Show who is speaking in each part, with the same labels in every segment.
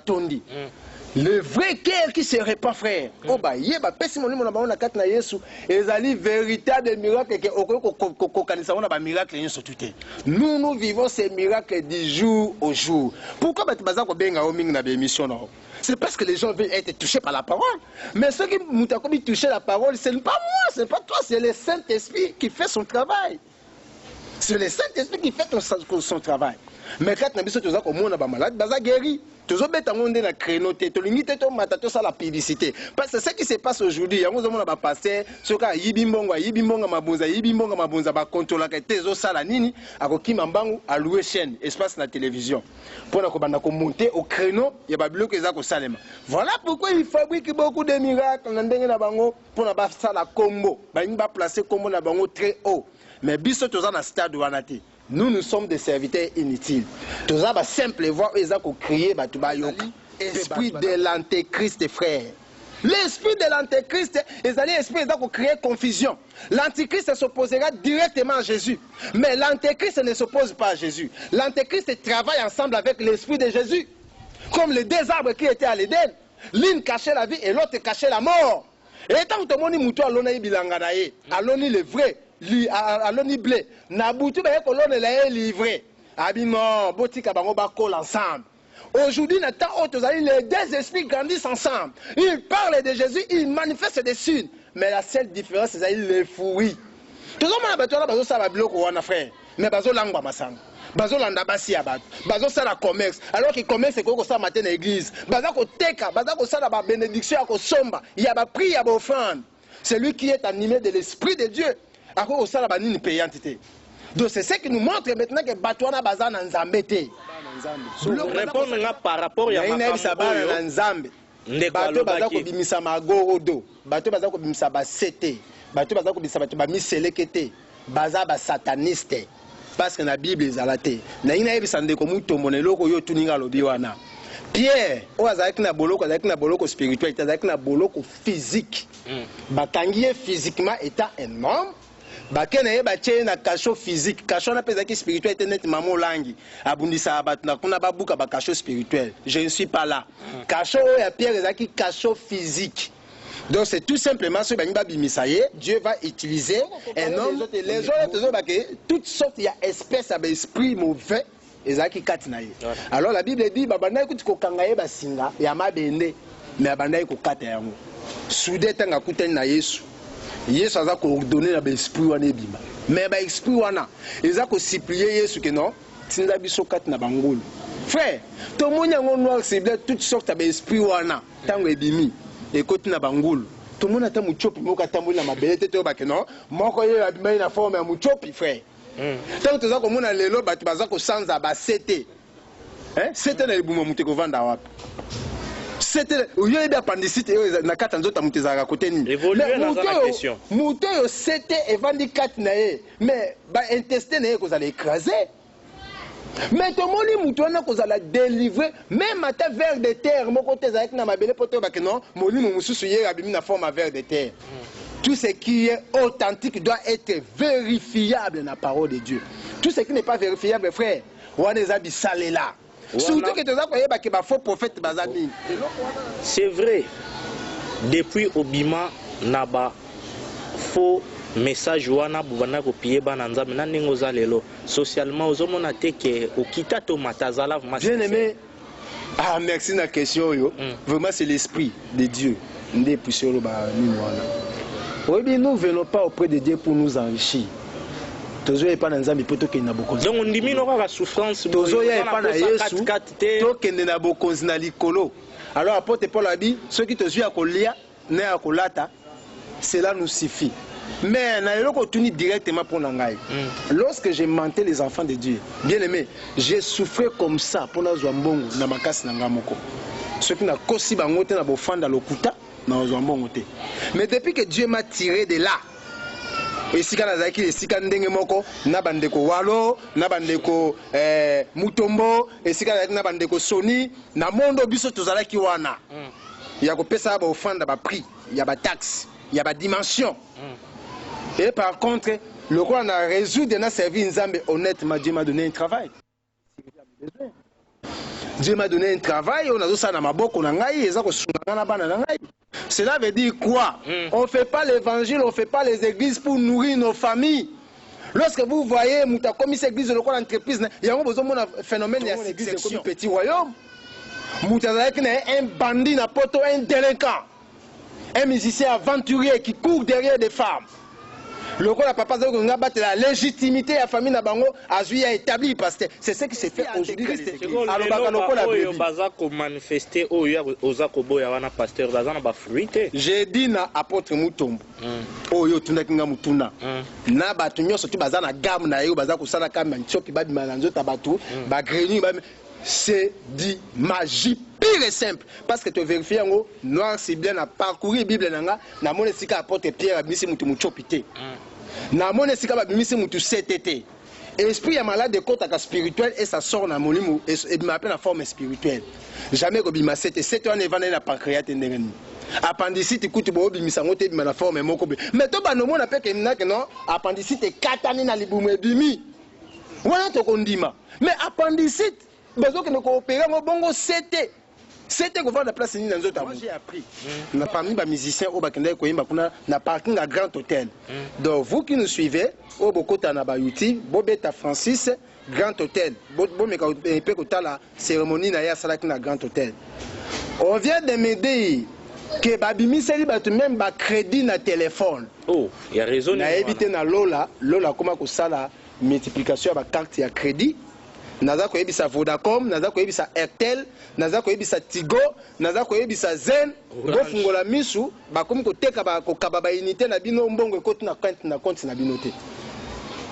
Speaker 1: tondi. Le vrai cœur qui se répand, frère. Oh bah yeba pesi mon na ba na kat na Yesu ezali véritable miracle que okokanisa na ba miracle nyo sotuté. Nous vivons ces miracles du jour au jour. Pourquoi baza ko benga o mingi na ba émission na? C'est parce que les gens veulent être touchés par la parole. Mais ceux qui m'ont touché la parole, ce n'est pas moi, ce n'est pas toi, c'est le Saint-Esprit qui fait son travail. C'est le Saint-Esprit qui fait son travail. Mais quand nous sommes malades, nous sommes guéris. Nous sommes na créneau, la publicité. Parce que ce qui se passe aujourd'hui, nous avons un pasteur, yibibonga mabunza, contrôler la nini, à louer chaîne, espace na télévision. Pour monter au créneau, il y a bloc salema. Voilà pourquoi il fabrique beaucoup de miracles pour faire la combo. Il va placer combo na bango très haut. Mais biso toza na stade wanati. Nous sommes des serviteurs inutiles. Toza ba simple voir eza ko crier ba tuba yoka. Esprit de l'antéchrist, frère. L'esprit de l'antéchrist, ezali esprit eza ko créer confusion. L'antéchrist s'opposera directement à Jésus. Mais l'antéchrist ne s'oppose pas à Jésus. L'antéchrist travaille ensemble avec l'esprit de Jésus. Comme les deux arbres qui étaient à l'Éden. L'une cachait la vie et l'autre cachait la mort. Et tant que tout le monde moutou alona bilanga na ye, aloni le vrai. Aloni blé nabutu ba kolone la livré abino botika bango ba colle ensemble. Aujourd'hui n'attend autres les deux esprits grandissent ensemble, ils parlent de Jésus, ils manifestent des signes, mais la seule différence c'est les fouilles. Tout le monde a besoin de ça ba biloko wana frère, mais bazo langwa masanga bazo landa basi ya bato bazo sala commerce alors que commerce ko ça matin na église baza ko teka baza ko sala ba bénédiction ya ko somba ya ba prière ya ba offrande. Celui qui est animé de l'esprit de Dieu. Donc c'est ce qui nous montre maintenant que Batouana Bazan en Zambété.
Speaker 2: Répondre par rapport à
Speaker 1: Nzambe. Bateau Bazako Bimisa Magorodo. Bateau Bazako Bimisa Basete. Bateau Bazako Bimisa Bamiselekete. Bazaba sataniste. Parce que la Bible est à la tête. Naina Ebisande comme Tomonelo Yo Tuninga Lobiwana. Pierre, avec na boloko spirituel, avec na boloko physique. Batangier physiquement étant un homme. Bakena ye bache na kasho physique, kasho na pezaki spirituel était net maman langi. Abundisa abatna kuna babuka ba kasho spirituel. Je ne suis pas là. Kasho ya Pierre ezaki kasho physique. Donc c'est tout simplement ce baniba bimisaye, Dieu va utiliser un homme les autres baké toutes sortes il y a espèces à esprit mauvais ezaki katinaye. Alors la Bible dit babanda ekuti ko kangaye basinga ya mabende mais abanda ko kata yango. Soudé tanga kuteni na Yesu. Yesu a ordonné l'esprit wana ebima. Mais ba esprit wana, ils a supplié Yesu que non, tinza biso kat na bangolo. Frère, to monya ngo noir ciblé toutes sortes d'esprit wana, tango ebimi, ekoti na bangolo. To mona ta muchopi moko tambola mabelete to ba que non, moko ye abima na forme ya muchopi frère. Tango to za ko mona lelo batu baza ko sanza ba sete. Hein? Sete na ebuma muteko vanda wapi? C'était il y a des appendicites na kata nzota mutezaka côté ni évoluer dans la question muto yo c'était evandi kat nae mais ba intestin nae ko zala écraser mais to moni muto na ko zala délivrer même ata vers de terre moko tezaka na mabele poto ba que non molimo mususu ye abimi na forme vers de terre. Tout ce qui est authentique doit être vérifiable dans la parole de Dieu. Tout ce qui n'est pas vérifiable frère wana ezabi salela. Surtout que tu as faux prophète Bazami.
Speaker 2: C'est vrai. Depuis Obima, Naba, faux message wana bubana kopier bananza mena ningoza lelo. Socialement, aux hommes on a été que au kitato matazala.
Speaker 1: Bien aimé. Ah merci na question yo. Vraiment c'est l'esprit de Dieu. Nous venons pas auprès de Dieu pour nous enrichir. Tozo ye pa na nzambe poto ke na bokonzi.
Speaker 2: Donc on diminue la souffrance.
Speaker 1: Tozo ye pa na Yesu. To ke na bokonzi na likolo. Alors apôtre Paul a dit ceux qui te suivent à kolia na ya kolata cela nous suffit. Mais na eloko tuni directement pour nangai. Lorsque j'ai menté les enfants de Dieu, bien aimé, j'ai souffert comme ça pour na zwambongo na makasi na ngamoko. Ceux qui na kosi bango te na bofanda lokuta na zwambongo te. Mais depuis que Dieu m'a tiré de là, esika nazaki esika ndenge moko na bandeko walo na bandeko mutombo esika nazaki na bandeko soni na mondo biso tozalaki wana ya kopesa ba ofanda ba prix ya ba taxe ya ba dimension et par contre le quoi on a résolu de na servir Nzambe honnêtement. Dieu m'a donné un travail Dieu m'a donné un travail, on a dit ça dans ma bouche, on a dit ça. Cela veut dire quoi? On ne fait pas l'évangile, on ne fait pas les églises pour nourrir nos familles. Lorsque vous voyez, comme cette église de l'entreprise, il y a un phénomène de l'église comme un petit royaume. Un bandit, un délinquant, un musicien aventurier qui court derrière des femmes. Le rôle de papa battre la légitimité de la famille Nabango a établi parce que c'est ce qui s'est fait aujourd'hui. J'ai dit à apôtre Mutombo, Oyo Tunakinga Mutuna, na batunyo surtout bazana gamme na yo bazako sala kama nchoki babi mananzo tabatu, ba greni ba c'est dit magie pire et simple parce que tu vérifies en haut noir c'est bien à parcourir Bible nanga na mon esika apôtre Pierre bimisi mutu muchopité na mon esika ba bimisi mutu CTT esprit est malade de côté spirituel et ça sort na molimo et m'appelle la forme spirituelle jamais ko bima c'était on évane na pancréate ndengeni appendicite écoute bo bimisa ngote bima na forme moko mais to ba no mona pe ke minaka non appendicite katani na libumu ebimi wana to kondima mais appendicite besoin que nous coopérions bongo c'était qu'on va la place ni dans autres. Moi j'ai appris. Na parmi les musiciens au Bakenda ko yimba kuna na parking à Grand Hôtel. Donc vous qui nous suivez au Bokota na ba YouTube, Bobeta Francis Grand Hôtel. Bo me ka pe ko la cérémonie na ya salaki na Grand Hôtel. On vient de me dire que babimi seli batu même ba crédit na téléphone. Oh, il y a raison. Na éviter na Lola comment ko sala multiplication ba carte ya crédit. Naza ko yebisa Vodacom, naza ko yebisa Airtel, naza ko yebisa Tigo, naza ko yebisa Zen, go fungola misu, bakomi ko teka ba ko kababa unité na bino mbongo ekoti na compte na bino te.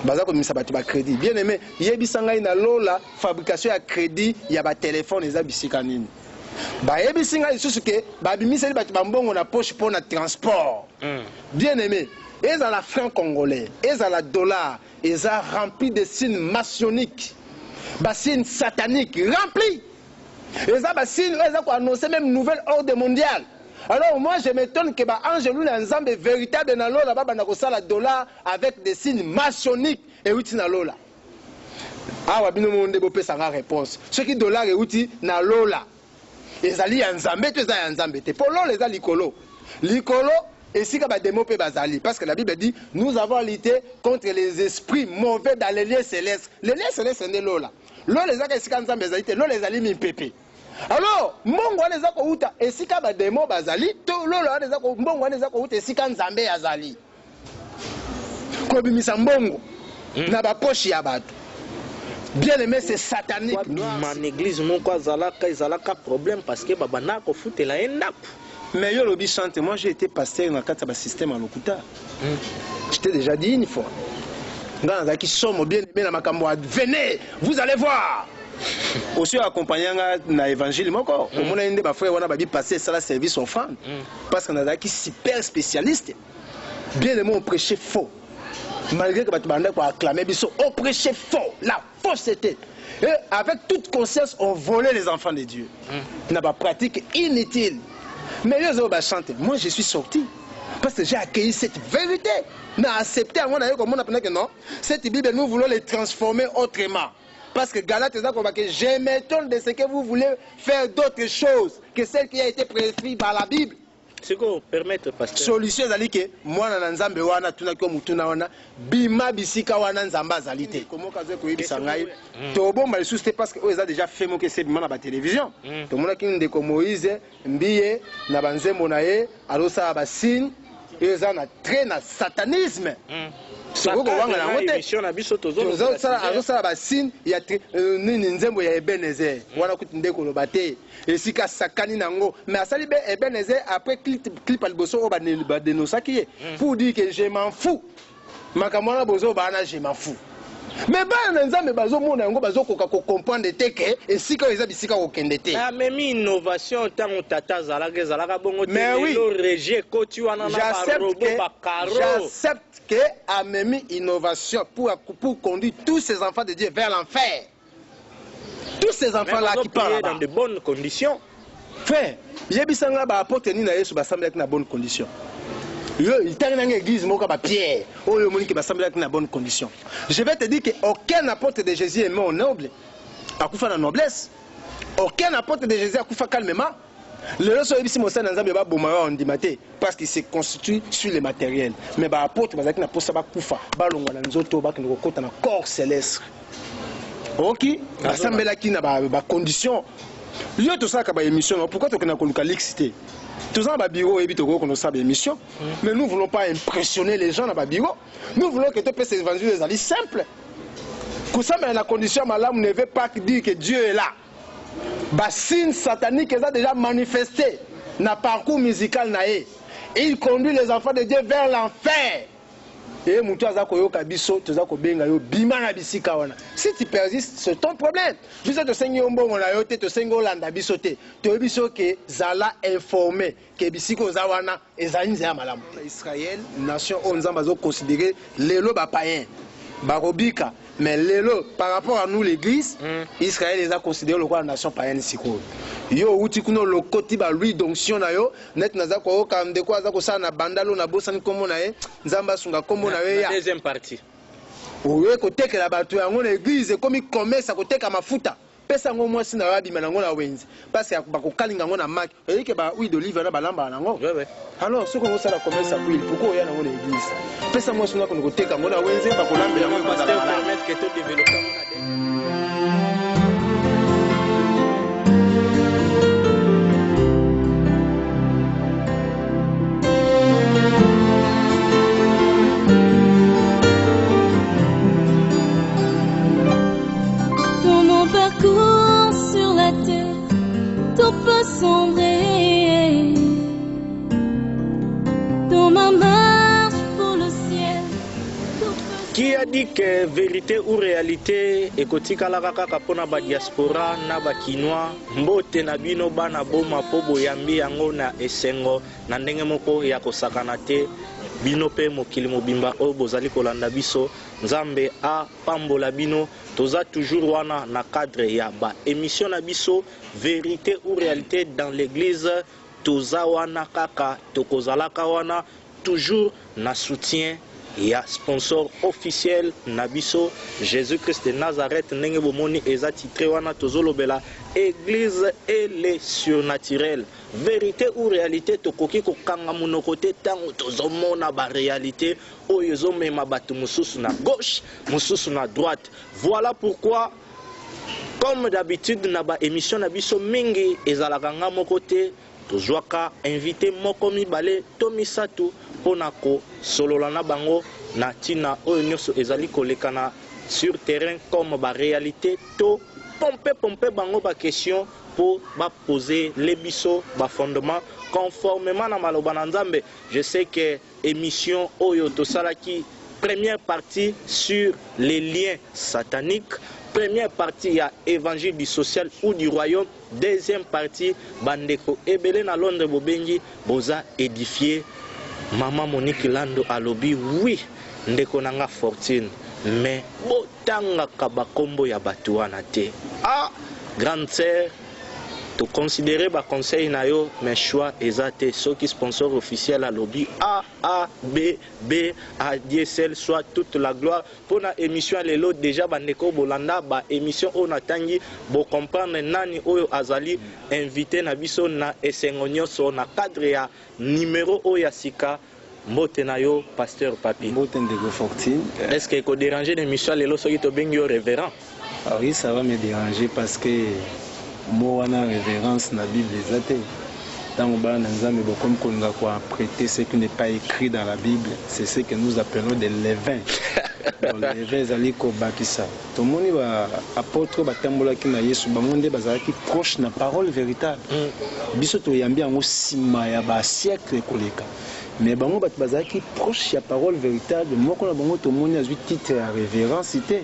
Speaker 1: Baza ko misa batu ba crédit. Bien aimé, yebisa ngai na Lola fabrication ya crédit ya ba téléphone eza bisika nini. Ba yebisa ngai susu ke ba bimisa batu ba mbongo na poche pour na transport. Bien aimé, eza la franc congolais, eza la dollar, eza rempli de signes maçonniques. Bassine satanique rempli. Et ça, bassine, ils ont annoncé même nouvelle ordre mondiale. Alors moi, je m'étonne que Angelou l'ensemble est véritable dans l'eau là-bas, la dollar avec des signes maçonniques et outil dans l'eau là. Ah, wabino monde bopé ça la réponse. Ce qui dollar et outil dans l'eau là. Les alliés ensemble, tous les ensemble. Pour l'eau les alicolo. Licolo et si kaba démo pe bazali parce que la Bible dit nous avons lutté contre les esprits mauvais dans les lieux célestes. Les lieux célestes c'est l'eau là. L'eau les a esika nzambe ezali l'eau les ali mi pepe. Alors mbongo wana eza ko uta esika ba démo bazali to l'eau wana eza ko mbongo wana eza ko uta esika nzambe azali. Ko bimisa mbongo na ba poche ya bato. Bien aimé c'est satanique.
Speaker 2: Mon église moko azalaka problème parce que babana ko futela endako.
Speaker 1: Mais yo lobi chante, moi j'ai été pasteur dans le système à l'Okuta. Je t'ai déjà dit une fois. Dans la qui sommes bien aimés dans ma camoire, venez, vous allez voir. Aussi accompagné dans l'évangile, au moins un des frères on a passé ça la service offrande. Parce qu'on a qui super spécialiste. Bien aimé on prêchait faux. Malgré que tu m'as acclamé, on prêchait faux, la fausseté. Et avec toute conscience, on volait les enfants de Dieu. On n'a pas pratique inutile. Mais moi je suis sorti parce que j'ai accueilli cette vérité. On a accepté à mon avis comme on a que non. Cette Bible nous voulons les transformer autrement. Parce que Galate que je m'étonne de ce que vous voulez faire d'autres choses que celle qui a été prescrite par la Bible.
Speaker 2: C'est quoi permettre pasteur?
Speaker 1: Solution zali que moi na nzambe wana tuna ko mutuna wana bima bisika wana nzamba zalité. Comment kaze ko yebisa ngai? To bomba le souste parce que eux ont déjà fait mo que c'est bima na ba télévision. To mona ki ndeko Moïse mbiye na banzembo na ye alosa ba signe eux ont très na satanisme. Soko wanga na ngote. Alosa ba signe ya nini nzembo ya Ebenezer. Wana kuti ndeko lobate. Esika sakani nango mais asali be Ebenezer après clip al boso o ba denosaki pour dire que je m'en fous makamwana bozo bana je m'en fous mais ba nzambe bazo mona ngo bazo koka ko comprendre teke esika eza bisika ko kende te
Speaker 2: ah mais mi innovation tango tata zalaka bongo te le rejet ko tu wana na robot ba caro
Speaker 1: j'accepte que a memi innovation pour conduire tous ces enfants de Dieu vers l'enfer. Tous ces enfants-là qui parlent
Speaker 2: dans de bonnes conditions.
Speaker 1: Frère, yebisanga ba apporter ni na Yesu basambela na bonnes conditions. Yo, il t'a une église moka ba Pierre. Oh yo moni ki basambela na bonnes conditions. Je vais te dire que aucun apôtre de Jésus est mort noble. Akufa na noblesse. aucun apôtre de Jésus a kufa calmement. Le loso ebisi mosana nzambe ba bomaya ondimate parce qu'il se constitue sur le matériel. Mais ba apôtre bazaki na posa ba kufa ba longwa na nzoto ba kino kota na corps céleste. OK, basambela ki na ba condition. Yo to ça ka ba émission, pourquoi to kana koluka lixité? Tous ça ba bureau et bito ko no sa ba émission. Mais nous voulons pas impressionner les gens dans ba bureau. Nous voulons que tu peux ces évangiles ali simple. Que ça mais la condition malamu ne veut pas dire que Dieu est là. Bassine satanique est déjà manifesté dans le parcours musical naé. Il conduit les enfants de Dieu vers l'enfer. Et si tu persistes, c'est ton problème. Juste te sengi ombo on a yote te sengi olanda bisote. Te biso que zala informé que bisiko zawana ezanze malamu. Israël nation onzamba zo considérer lelo ba païen. Barobika. Mais lelo, par rapport à nous l'église, Israël les a considérés le roi de la nation païenne siko. Yo uti kuno le côté ba lui donction na yo net naza ko ka ndeko aza ko sa na bandalo na bosani komo na ye nzamba sunga komo na ye ya
Speaker 2: deuxième partie.
Speaker 1: Oye ko tekela bato yango na église comme commerce ko teka mafuta. Pesa ngo mwasi na wabi manango na wenzi parce que ba ko kalinga ngo na mak et que ba huile d'olive na balamba nango.
Speaker 2: Ouais.
Speaker 1: Alors ce qu'on ça la commerce à huile pourquoi ya nango na église. Pesa mwasi na ko teka ngo na wenzi ba ko lambela ngo ba
Speaker 2: permettre que tout développer.
Speaker 3: Sur la terre, tout peut sombrer. Dans ma marche pour le ciel, tout peut...
Speaker 2: Qui a dit que vérité ou réalité ekotikala kaka pona ba diaspora na ba kinois mbote na bino bana boma po boyambi yango na esengo na ndenge moko ya kosakana te bino pe mokili mobimba oyo bozali kolanda biso nzambe a pambola bino toza toujours wana na cadre ya ba émission na biso vérité ou réalité dans l'église toza wana kaka tokozalaka wana toujours na soutien ya sponsor officiel nabiso Jésus-Christ de Nazareth ndenge bomoni eza titré wana tozolobela église et les surnaturels vérité ou réalité tokoki kokanga monoko te tango tozomona ba réalité oyo ezomema bato mosusu na gauche mosusu na droite. Voilà pourquoi comme d'habitude na ba émission na biso mingi ezalaka nga moko te tozwaka invité moko mibale to misato pona ko solola na bango na tina oyo nyonso ezali kolekana sur terrain comme ba réalité to pompe bango ba question pour ba poser les biso ba fondement conformément na maloba na Nzambe. Je sais que émission oyo to salaki première partie sur les liens sataniques, première partie il y a évangile du social ou du royaume, deuxième partie bandeko ebele na Londres bobengi boza édifié. Maman Monique Lando alobi oui ndeko nanga fortune mais botanga kabakombo ya batu wana te. Ah grande sœur to considérer ba conseil na yo mais choix ezate ceux qui sponsor officiel à lobby A B à Dieu seul soit toute la gloire pour la émission lelo déjà bandeko bolanda ba émission on atangi bo comprendre nani oyo azali invité na biso na esengo nyonso na cadre ya numéro oyo sika mbote na yo pasteur Papi
Speaker 1: mbote ndeko fortune.
Speaker 2: Est-ce que ko déranger l'émission lelo soki to bengi yo révérend?
Speaker 1: Ah oui, ça va me déranger parce que moi na révérence na Bible ezate tango ba na nzambe bokom konga ko prêter ce qui n'est pas écrit dans la Bible, c'est ce que nous appelons des levains. Les levains zali ko bakisa to moni ba apôtre ba tambola ki na Yesu ba monde bazalaki proche na parole véritable biso to yambi yango sima ya ba siècle koleka mais bango bat bazalaki proche ya parole véritable moko na bango to moni azwi titre ya révérence té.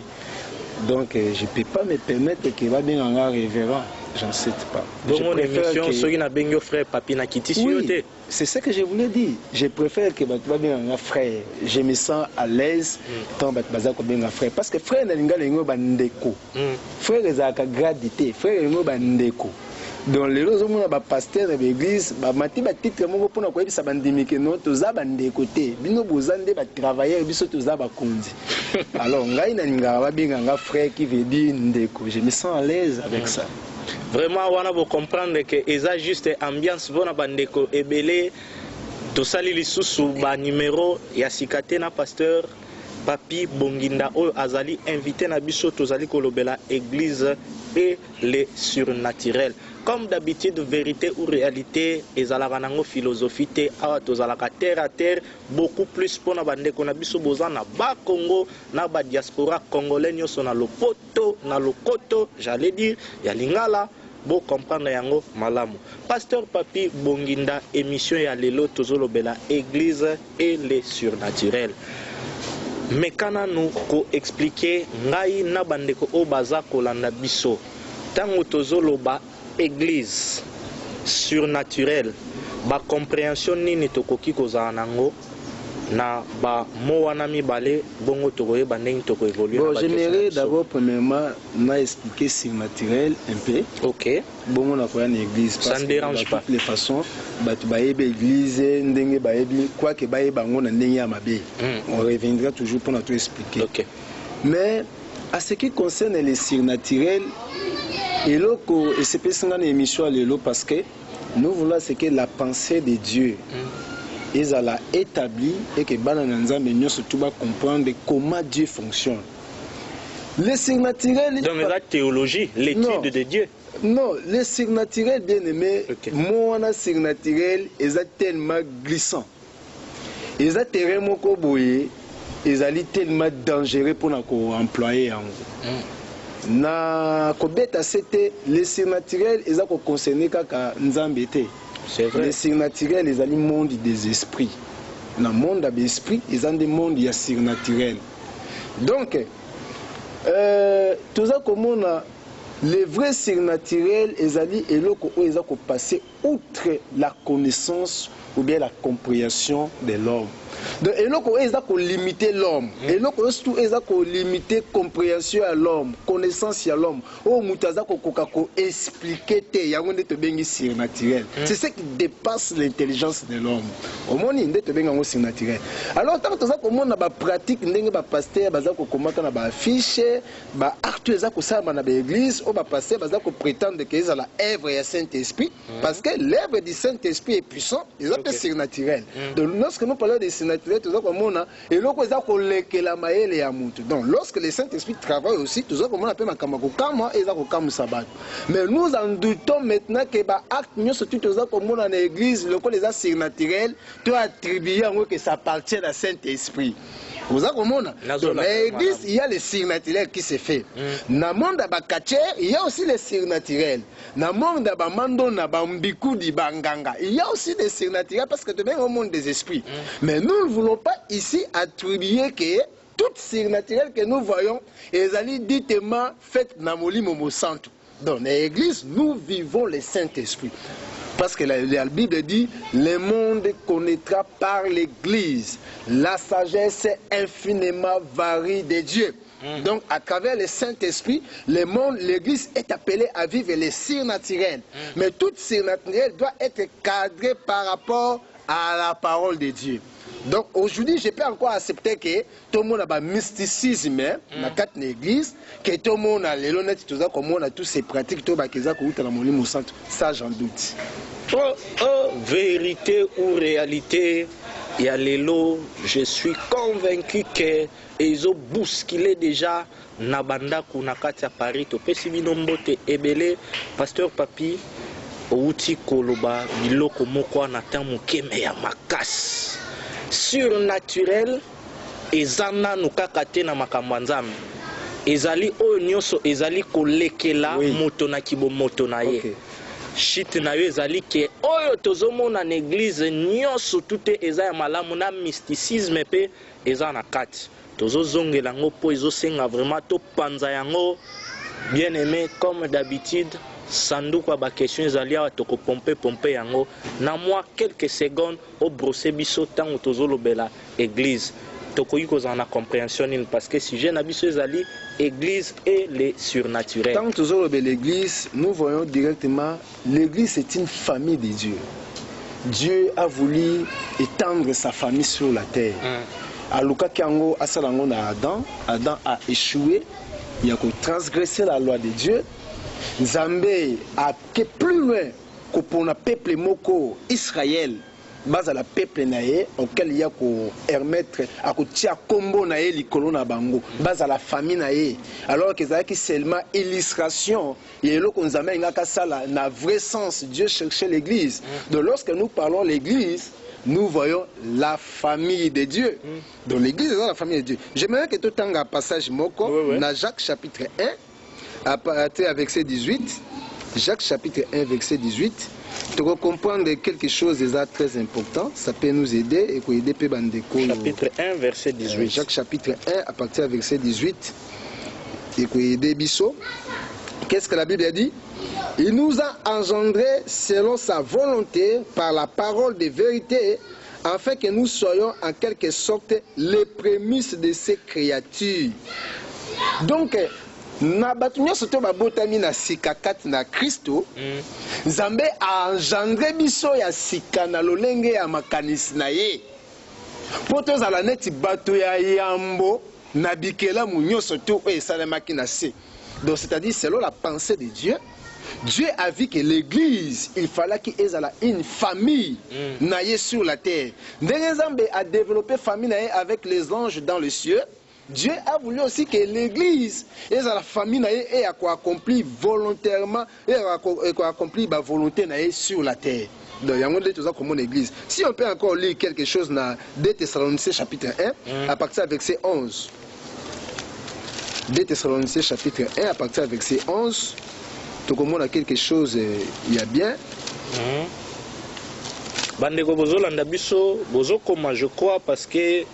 Speaker 1: Donc je ne peux pas me permettre que va bien en révérend. J'en sais pas.
Speaker 2: Donc mon émission, ceux qui n'ont pas frère Papi n'a quitté sur
Speaker 1: oui, c'est ce que je voulais dire. Je préfère que va bien en frère. Je me sens à l'aise tant que baza ko bien frère parce que frère na linga lengo bandeko. Frère ezaka gradité, frère lengo bandeko. Donc les autres mon ba pasteur de l'église ba mati ba titre moko pona ko ebisa bandimi ke no toza bandeko te. Bino bozande ba travailleurs biso toza ba konzi. Alors ngai na linga ba bien nga frère qui veut dire ndeko. Je me sens à l'aise avec ça.
Speaker 2: Vraiment, on a comprendre que c'est juste ambiance pour bandeko ebele. Tout ça, les sous bas numéro ya sikate na pasteur Papi Bonginda o azali invité na biso tozali kolobela église et les surnaturels. Comme d'habitude, vérité ou réalité, ezalaka nango philosophie te awa tozalaka terre à terre beaucoup plus pour na bandeko na biso bozana ba Congo na ba diaspora congolais nyoso na lopoto na lokoto, j'allais dire ya lingala. Bo comprendre yango malamu. Pasteur Papi Bonginda, émission ya lelo tozolobela église et les surnaturels. Mais kana nous ko expliquer ngai na bandeko o baza kolanda biso. Tango tozoloba église surnaturelle, ba compréhension nini tokoki kozala nango na ba mo wana mibale bongo tokoye bandeng toko évoluer.
Speaker 1: Bon, j'aimerais d'abord premièrement m'a expliquer surnaturel un peu.
Speaker 2: OK.
Speaker 1: Bongo na koya na église parce
Speaker 2: ça ne dérange pas.
Speaker 1: De toutes les façons, batu baebe église ndenge baebi quoi que bae bango na ndenge ya mabe. On reviendra toujours pour nous expliquer.
Speaker 2: OK.
Speaker 1: Mais à ce qui concerne les surnaturels, et c'est pas une émission à l'élo parce que nous voulons ce que la pensée de Dieu. Ils ont établi et que nous surtout comprendre comment Dieu fonctionne. Les surnaturels.
Speaker 2: Donc la théologie, l'étude de Dieu.
Speaker 1: Non, les surnaturels bien aimés, moi surnaturel, ils sont tellement glissants. Ils sont tellement coboyés, ils sont tellement dangereux pour nous employer. Na kobeta c'était les surnaturels, ils sont concernés kaka nzambete.
Speaker 2: C'est vrai.
Speaker 1: Les surnaturels, ils ont le monde des esprits. Dans le monde des esprits, ils ont des mondes surnaturels. Donc, tout ça comme on a les vrais surnaturels, ils ont passé outre la connaissance ou bien la compréhension de l'homme. Donc, ils ont limité l'homme. Ils ont limité la compréhension à l'homme, connaissance à l'homme. C'est ce qui dépasse l'intelligence de l'homme. Au monde, il surnaturel. Alors, tant que ça, comme on a pratique, on a pasteur, on a affiche, on a acte, on a l'église, on a passer, on prétendre que c'est l'œuvre du Saint-Esprit, parce que l'œuvre du Saint-Esprit est puissante, ils ont surnaturel. Donc, lorsque nous parlons de surnaturel, tout ça comme on a, et là, donc, lorsque le Saint-Esprit travaille aussi, tout ça comme on appelle Makamako et Zakokamu Sabat. Mais nous en doutons maintenant que l'acte, nous surtout tout ça comme on a dans l'église, le cas des surnaturels, tu as attribué que ça appartient à Saint-Esprit. Vous avez dans l'église, il y a les surnaturels qui se fait. Dans le monde de il y a aussi les surnaturels. Dans le monde de Mando, il y a aussi des surnaturels parce que tu es au monde des esprits. Mais nous ne voulons pas ici attribuer que toutes surnaturelles que nous voyons, elles allaient ditement faites dans le Momo Santo. Dans l'église, nous vivons le Saint-Esprit. Parce que la Bible dit, le monde connaîtra par l'église la sagesse infiniment varie de Dieu. Donc, à travers le Saint-Esprit, l'église est appelée à vivre les surnaturels. Mais toute surnaturelle doit être cadrée par rapport à la parole de Dieu. Donc aujourd'hui, je peux encore accepter que tout le monde a un mysticisme dans l'église, que tout le monde a les honnêtes, tout ça, comme on a tous ces pratiques, tout ça j'en doute.
Speaker 2: Vérité ou réalité, il y a les lots, je suis convaincu que ils ont bousculé déjà Nabanda Kunakati à Paris, to Pesibinombote Ebele, Pasteur Papi, Outi Koloba, Biloko Mokwa Natamu Kemeya Makas. Surnaturel, ezana nukakate na makambanzam. Ezali o nyoso ezali kolekela moto na kibo moto na ye. Shit na yo ezali ke oyo tozomona na église nyoso tute eza ya malamu na mysticisme pe eza na kati. Tozozongela ngo po ezosenga vraiment to panza yango bien aimé comme d'habitude. Sanduku ba question ezali awa toko pompe yango na moi quelques secondes au brosser biso tango tozolobela église tokoki kozala na compréhension parce que sujet na biso ezali église et les surnaturels.
Speaker 1: Tant que tozolobela l'église, nous voyons directement l'église c'est une famille de Dieu. Dieu a voulu étendre sa famille sur la terre. Aluka kiango asalango na Adam a échoué, il a transgressé la loi de Dieu. Nzambe a que plus loin que pour le peuple moko Israël. Base à la peuple naé auquel il y a ko permettre à ko tia combo naé likolo na bango base à la famille naé alors que ça qui seulement illustration et le qu'on amène ngaka sala na vrai sens Dieu cherchait l'église. Donc lorsque nous parlons l'église nous voyons la famille de Dieu. Donc l'église est la famille de Dieu. J'aimerais que tout un passage moko na Jacques chapitre 1 à partir avec verset 18. Jacques chapitre 1 verset 18. Tu vas comprendre quelque chose déjà très important, ça peut nous aider et pour aider Bandeko.
Speaker 2: Chapitre 1 verset 18.
Speaker 1: Jacques chapitre 1 à partir du verset 18 et pour aider Bisso. Qu'est-ce que la Bible a dit? Il nous a engendrés selon sa volonté par la parole de vérité, afin que nous soyons en quelque sorte les prémices de ces créatures. Donc, na batu nyonso to babotami na sika kati na Kristo, Nzambe a engendré biso ya sika na lolenge ya makanisi na ye. Po tozala neti bato ya yambo na bikelamu nyonso to oyo esalemaki na se. Donc c'est-à-dire selon la pensée de Dieu, Dieu a vu que l'église, il fallait qu'il y ait une famille naïe sur la terre. Ndenge Nzambe a développé famille naïe avec les anges dans les cieux. Dieu a voulu aussi que l'église et la famille ait accompli volontairement et accompli la volonté sur la terre. Donc, il y a un église. Si on peut encore lire quelque chose dans 2 Thessaloniciens chapitre 1, à partir du verset 11. 2 Thessaloniciens chapitre 1, à partir du verset 11, tout le monde a quelque chose, il y a bien.
Speaker 2: Bandeko bozo landa biso, bozo koma je crois parce que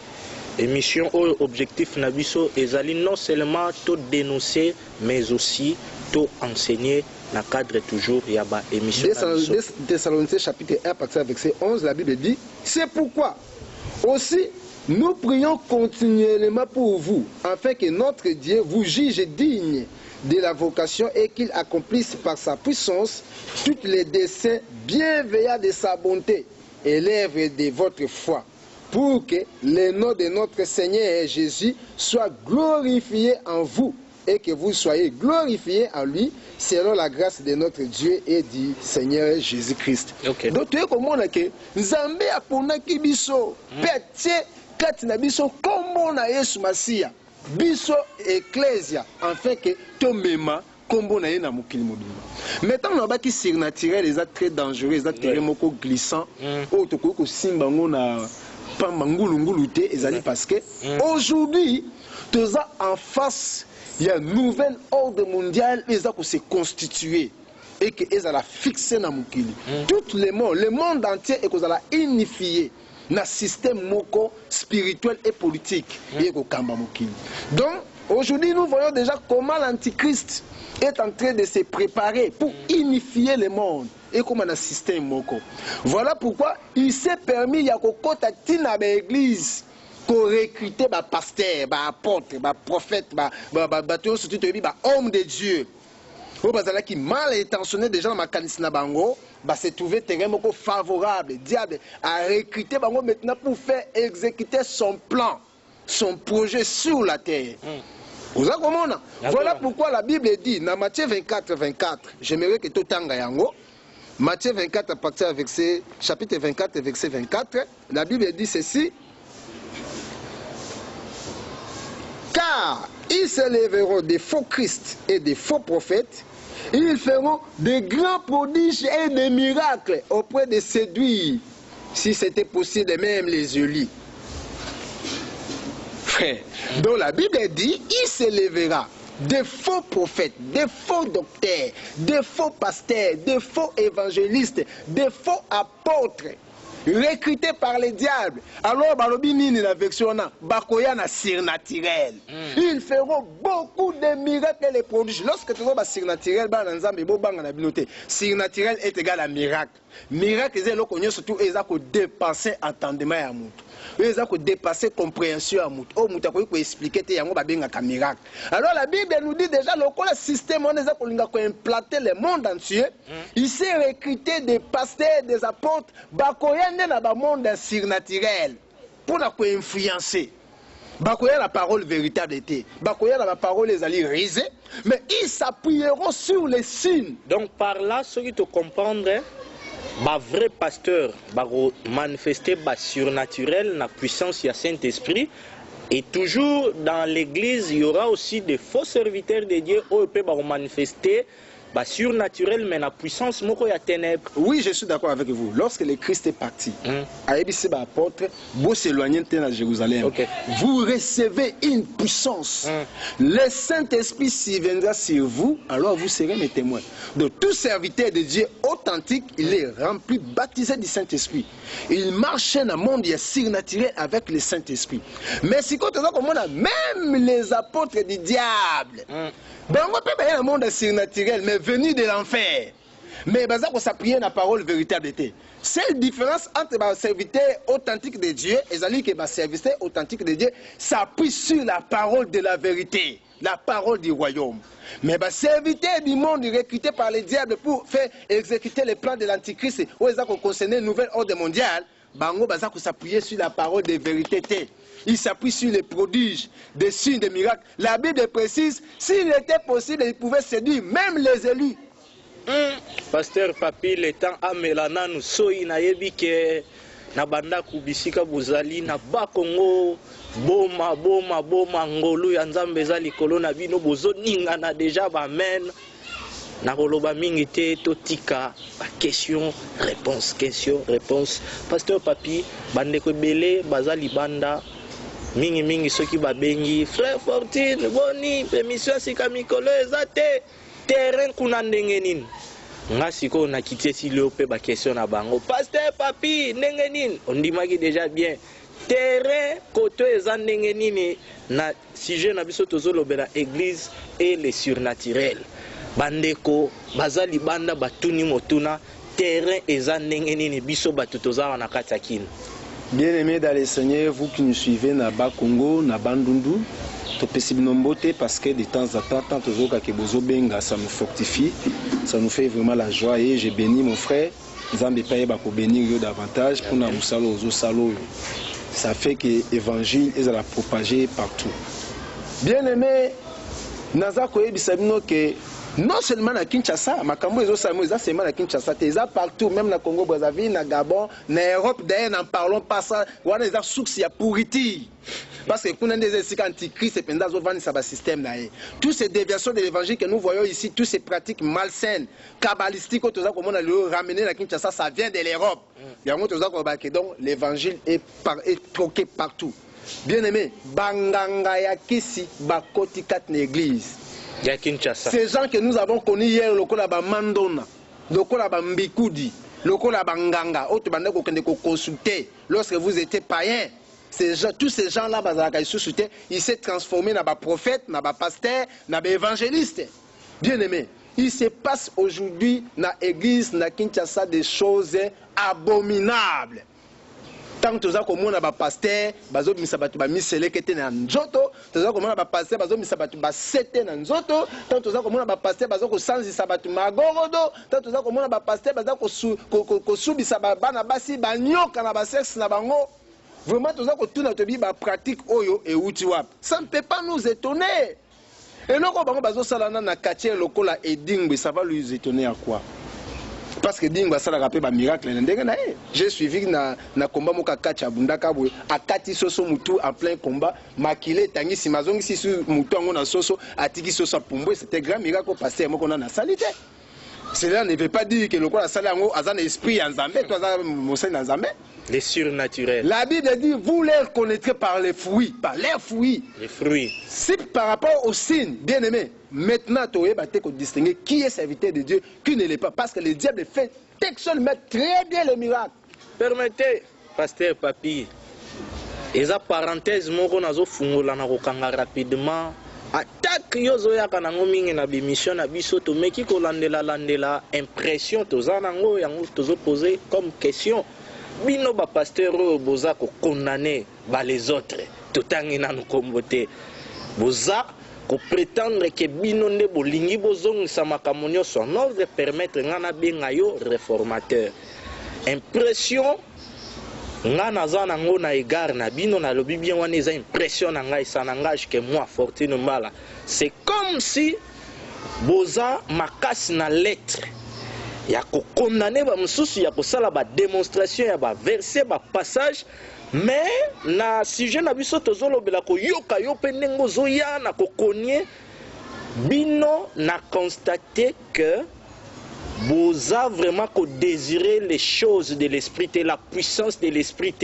Speaker 2: émission ou objectif nabiso ezali non seulement tout dénoncer mais aussi tout enseigner dans le cadre toujours il y a ba émission.
Speaker 1: Thessaloniciens chapitre 1 partir avec verset 11 la Bible dit c'est pourquoi aussi nous prions continuellement pour vous afin que notre Dieu vous juge digne de la vocation et qu'il accomplisse par sa puissance tous les desseins bienveillants de sa bonté et l'œuvre de votre foi, pour que le nom de notre Seigneur Jésus soit glorifié en vous et que vous soyez glorifiés en lui selon la grâce de notre Dieu et du Seigneur Jésus-Christ.
Speaker 2: Okay.
Speaker 1: Donc tu es comme on a que Nzambe a ponaki biso pétié katina biso kombo na Yesu Masia biso ecclésia afin que tomema kombo na ye na mokili mobimba. Maintenant on a baki surnaturel les très dangereux les terrain moko glissant o to ko simba ngona parce que aujourd'hui, tous en face, il y a un nouvel ordre mondial qui se constituer et qui est fixé dans le monde. Tout le monde entier est unifié dans le système moko spirituel et politique. Donc, aujourd'hui, nous voyons déjà comment l'Antichrist est en train de se préparer pour unifier le monde. Et comme un système moko. Voilà pourquoi il s'est permis il y a kokota tina ba église ko recruter ba pasteur, ba apôtre, ba prophète, ba surtout ba homme de Dieu. Au bazala qui mal intentionné déjà dans ma na bango, ba se trouver terrain moko favorable. Diable a recruté bango maintenant pour faire exécuter son plan, son projet sur la terre. Voilà pourquoi la Bible dit dans Matthieu 24, j'aimerais que tout tanga yango. Matthieu 24 à partir du verset, chapitre 24 verset 24, la Bible dit ceci. Car ils se lèveront des faux Christ et des faux prophètes, ils feront des grands prodiges et des miracles auprès de séduire, si c'était possible, même les élites. Frère, donc la Bible dit, il se lèvera des faux prophètes, des faux docteurs, des faux pasteurs, des faux évangélistes, des faux apôtres, recrutés par les diables. Alors, balobini la version bakoya na surnaturel. Ils feront beaucoup de miracles et les prodiges. Lorsque tu vois surnaturel, surnaturel est égal à miracle. Miracle, c'est le surtout dépasser entendement à mouton. Ils ont dépassé compréhension à mouton. Oh, mouton peut expliquer que c'est un miracle. Alors la Bible nous dit déjà le système on a implanté le monde entier. Il s'est recruté des pasteurs, des apôtres, bakoyane dans le monde surnaturel pour influencer. Bakoya la parole véritable était. Bakoya la parole les alliés risés, mais ils s'appuieront sur les signes.
Speaker 2: Donc par là, ceux qui te comprendre, un vrai pasteur va manifester le surnaturel, la puissance du Saint-Esprit. Et toujours dans l'église, il y aura aussi des faux serviteurs de Dieu qui peuvent manifester le surnaturel, mais la puissance de la ténèbres.
Speaker 1: Oui, je suis d'accord avec vous. Lorsque le Christ est parti, apôtre, vous s'éloignez de Jérusalem.
Speaker 2: Okay.
Speaker 1: Vous recevez une puissance. Le Saint-Esprit s'y viendra sur vous, alors vous serez mes témoins. De tout serviteur de Dieu authentique, il est rempli, baptisé du Saint-Esprit. Il marche dans le monde surnaturel avec le Saint-Esprit. Mais si quand on a même les apôtres du diable, ben on peut pas un monde surnaturel, mais venu de l'enfer. Mais on s'appuie sur la parole véritable. C'est la différence entre le serviteur authentique de Dieu et le serviteur authentique de Dieu s'appuie sur la parole de la vérité, la parole du royaume. Mais le serviteur du monde recruté par le diable pour faire exécuter les plans de l'Antichrist, où ils ont concerné une nouvelle ordre mondiale, ils s'appuie sur la parole de vérité. Il s'appuie sur les prodiges, des signes, des miracles. La Bible précise, s'il était possible, il pouvait séduire même les élus.
Speaker 2: Pasteur Papi, le temps a melana nous soyi na yebi ke na banda kubisika buzali na ba Congo boma ngolu ya nzambe za likolo na bino bozo ninga na déjà ba men na koloba mingi te totika ba question réponse. Pasteur Papi, bande ko belé bazali banda mingi soki babengi frère Fortune boni permission sika mikolo ezate terrain kuna ndenge nini nga siko na kiti si leope ba question na bango Pasteur Papi ndenge nini ondimaki déjà bien terrain koto eza ndenge nini na sujet na biso tozolobela église et le surnaturel bandeko bazali banda batuni motuna terrain eza ndenge nini biso bato tozala na kati ya kino.
Speaker 1: Bien-aimés dans le Seigneur, vous qui nous suivez na Bas Congo, na Bandundu, to possible nomboté parce que de temps en temps, tant que bozo benga, ça nous fortifie, ça nous fait vraiment la joie et j'ai béni mon frère, Zambé paye ba ko bénir davantage pour na musalo ozo salo. Ça fait que l'évangile est à la propager partout. Bien-aimés, naza ko ebisabino que non seulement à Kinshasa, makambo ezo salmo eza seulement à Kinshasa, eza partout, même na Congo Brazzaville, na Gabon, na Europe, d'ailleurs n'en parlons pas ça, wana eza source ya pourriti. Parce que kuna des esika antichrist et penda zo vani sa ba système na ye. Toutes ces déviations de l'évangile que nous voyons ici, toutes ces pratiques malsaines, kabbalistiques que toza komona le ramener na Kinshasa, ça vient de l'Europe. Yango toza ko ba que donc l'évangile est troqué partout. Bien-aimé, banganga ya kisi bakoti kat na église. Ces gens que nous avons connus hier, lokola ba Mandona, lokola ba Mbikudi, lokola ba Nganga, autres bande ko consulter lorsque vous étiez païen. Tous ces gens-là, ils s'est transformés dans des prophètes, dans des pasteurs, dans des évangélistes. Bien aimé, il se passe aujourd'hui dans l'église, dans Kinshasa, des choses abominables. Tant que nous avons des pasteurs, nous avons des misélés qui étaient dans Nzoto, nous avons des pasteurs, nous avons des setés dans Nzoto, tant que nous avons des pasteurs, nous avons des sabato magorodo, tant que nous avons des pasteurs, nous avons des banabasi, banyoka na basex na bango. Vraiment, nous avons tout notre vie pratique oyo et utiwap. Ça ne peut pas nous étonner. Et non, quand on salana na quartier lokola et dingbe, ça va lui étonner à quoi? Parce que dingba ça rappelle un miracle. J'ai suivi na combat moka kacha bundaka boy akati soso mutu en plein combat makile tangi simazongi sisu mutu ngo na soso atiki soso pumbo, c'était grand miracle passé moko na salité. Cela ne veut pas dire que le quoi la salle en azan esprit en Zambé, toi ça en Zambé.
Speaker 2: Les surnaturels.
Speaker 1: La Bible dit vous les connaîtrez par les fruits, par leurs fruits.
Speaker 2: Les fruits.
Speaker 1: Si par rapport aux signes, bien aimé, maintenant tu vas distinguer qui est serviteur de Dieu, qui ne l'est pas, parce que le diable fait seul met très bien les miracles.
Speaker 2: Permettez, Pasteur Papi, et ça parenthèse, moko nazo fungola na kokanga rapidement. Attaque yozo ya kanango mingi na bimission na biso to meki ko landela impression toza nango yango tozo poser comme question. Bino ba pasteur boza ko condamner ba les autres totangi na kombote boza ko prétendre que bino nde bolingi bozongisa makambo nyonso en ordre permettre ngana benga yo réformateur impression nga naza nango na égard na bino na lobi bien wana eza impression na ngai ça n'engage que moi Fortune Mbala. C'est comme si boza makasi na lettre ya ko condamner ba mususu ya ko sala ba démonstration ya ba verset ba passage mais na sujet na biso tozolobela ko yoka yo pe ndengo zoya na ko konye bino na constater que boza vraiment ko désirer les choses de l'esprit et la puissance de l'esprit.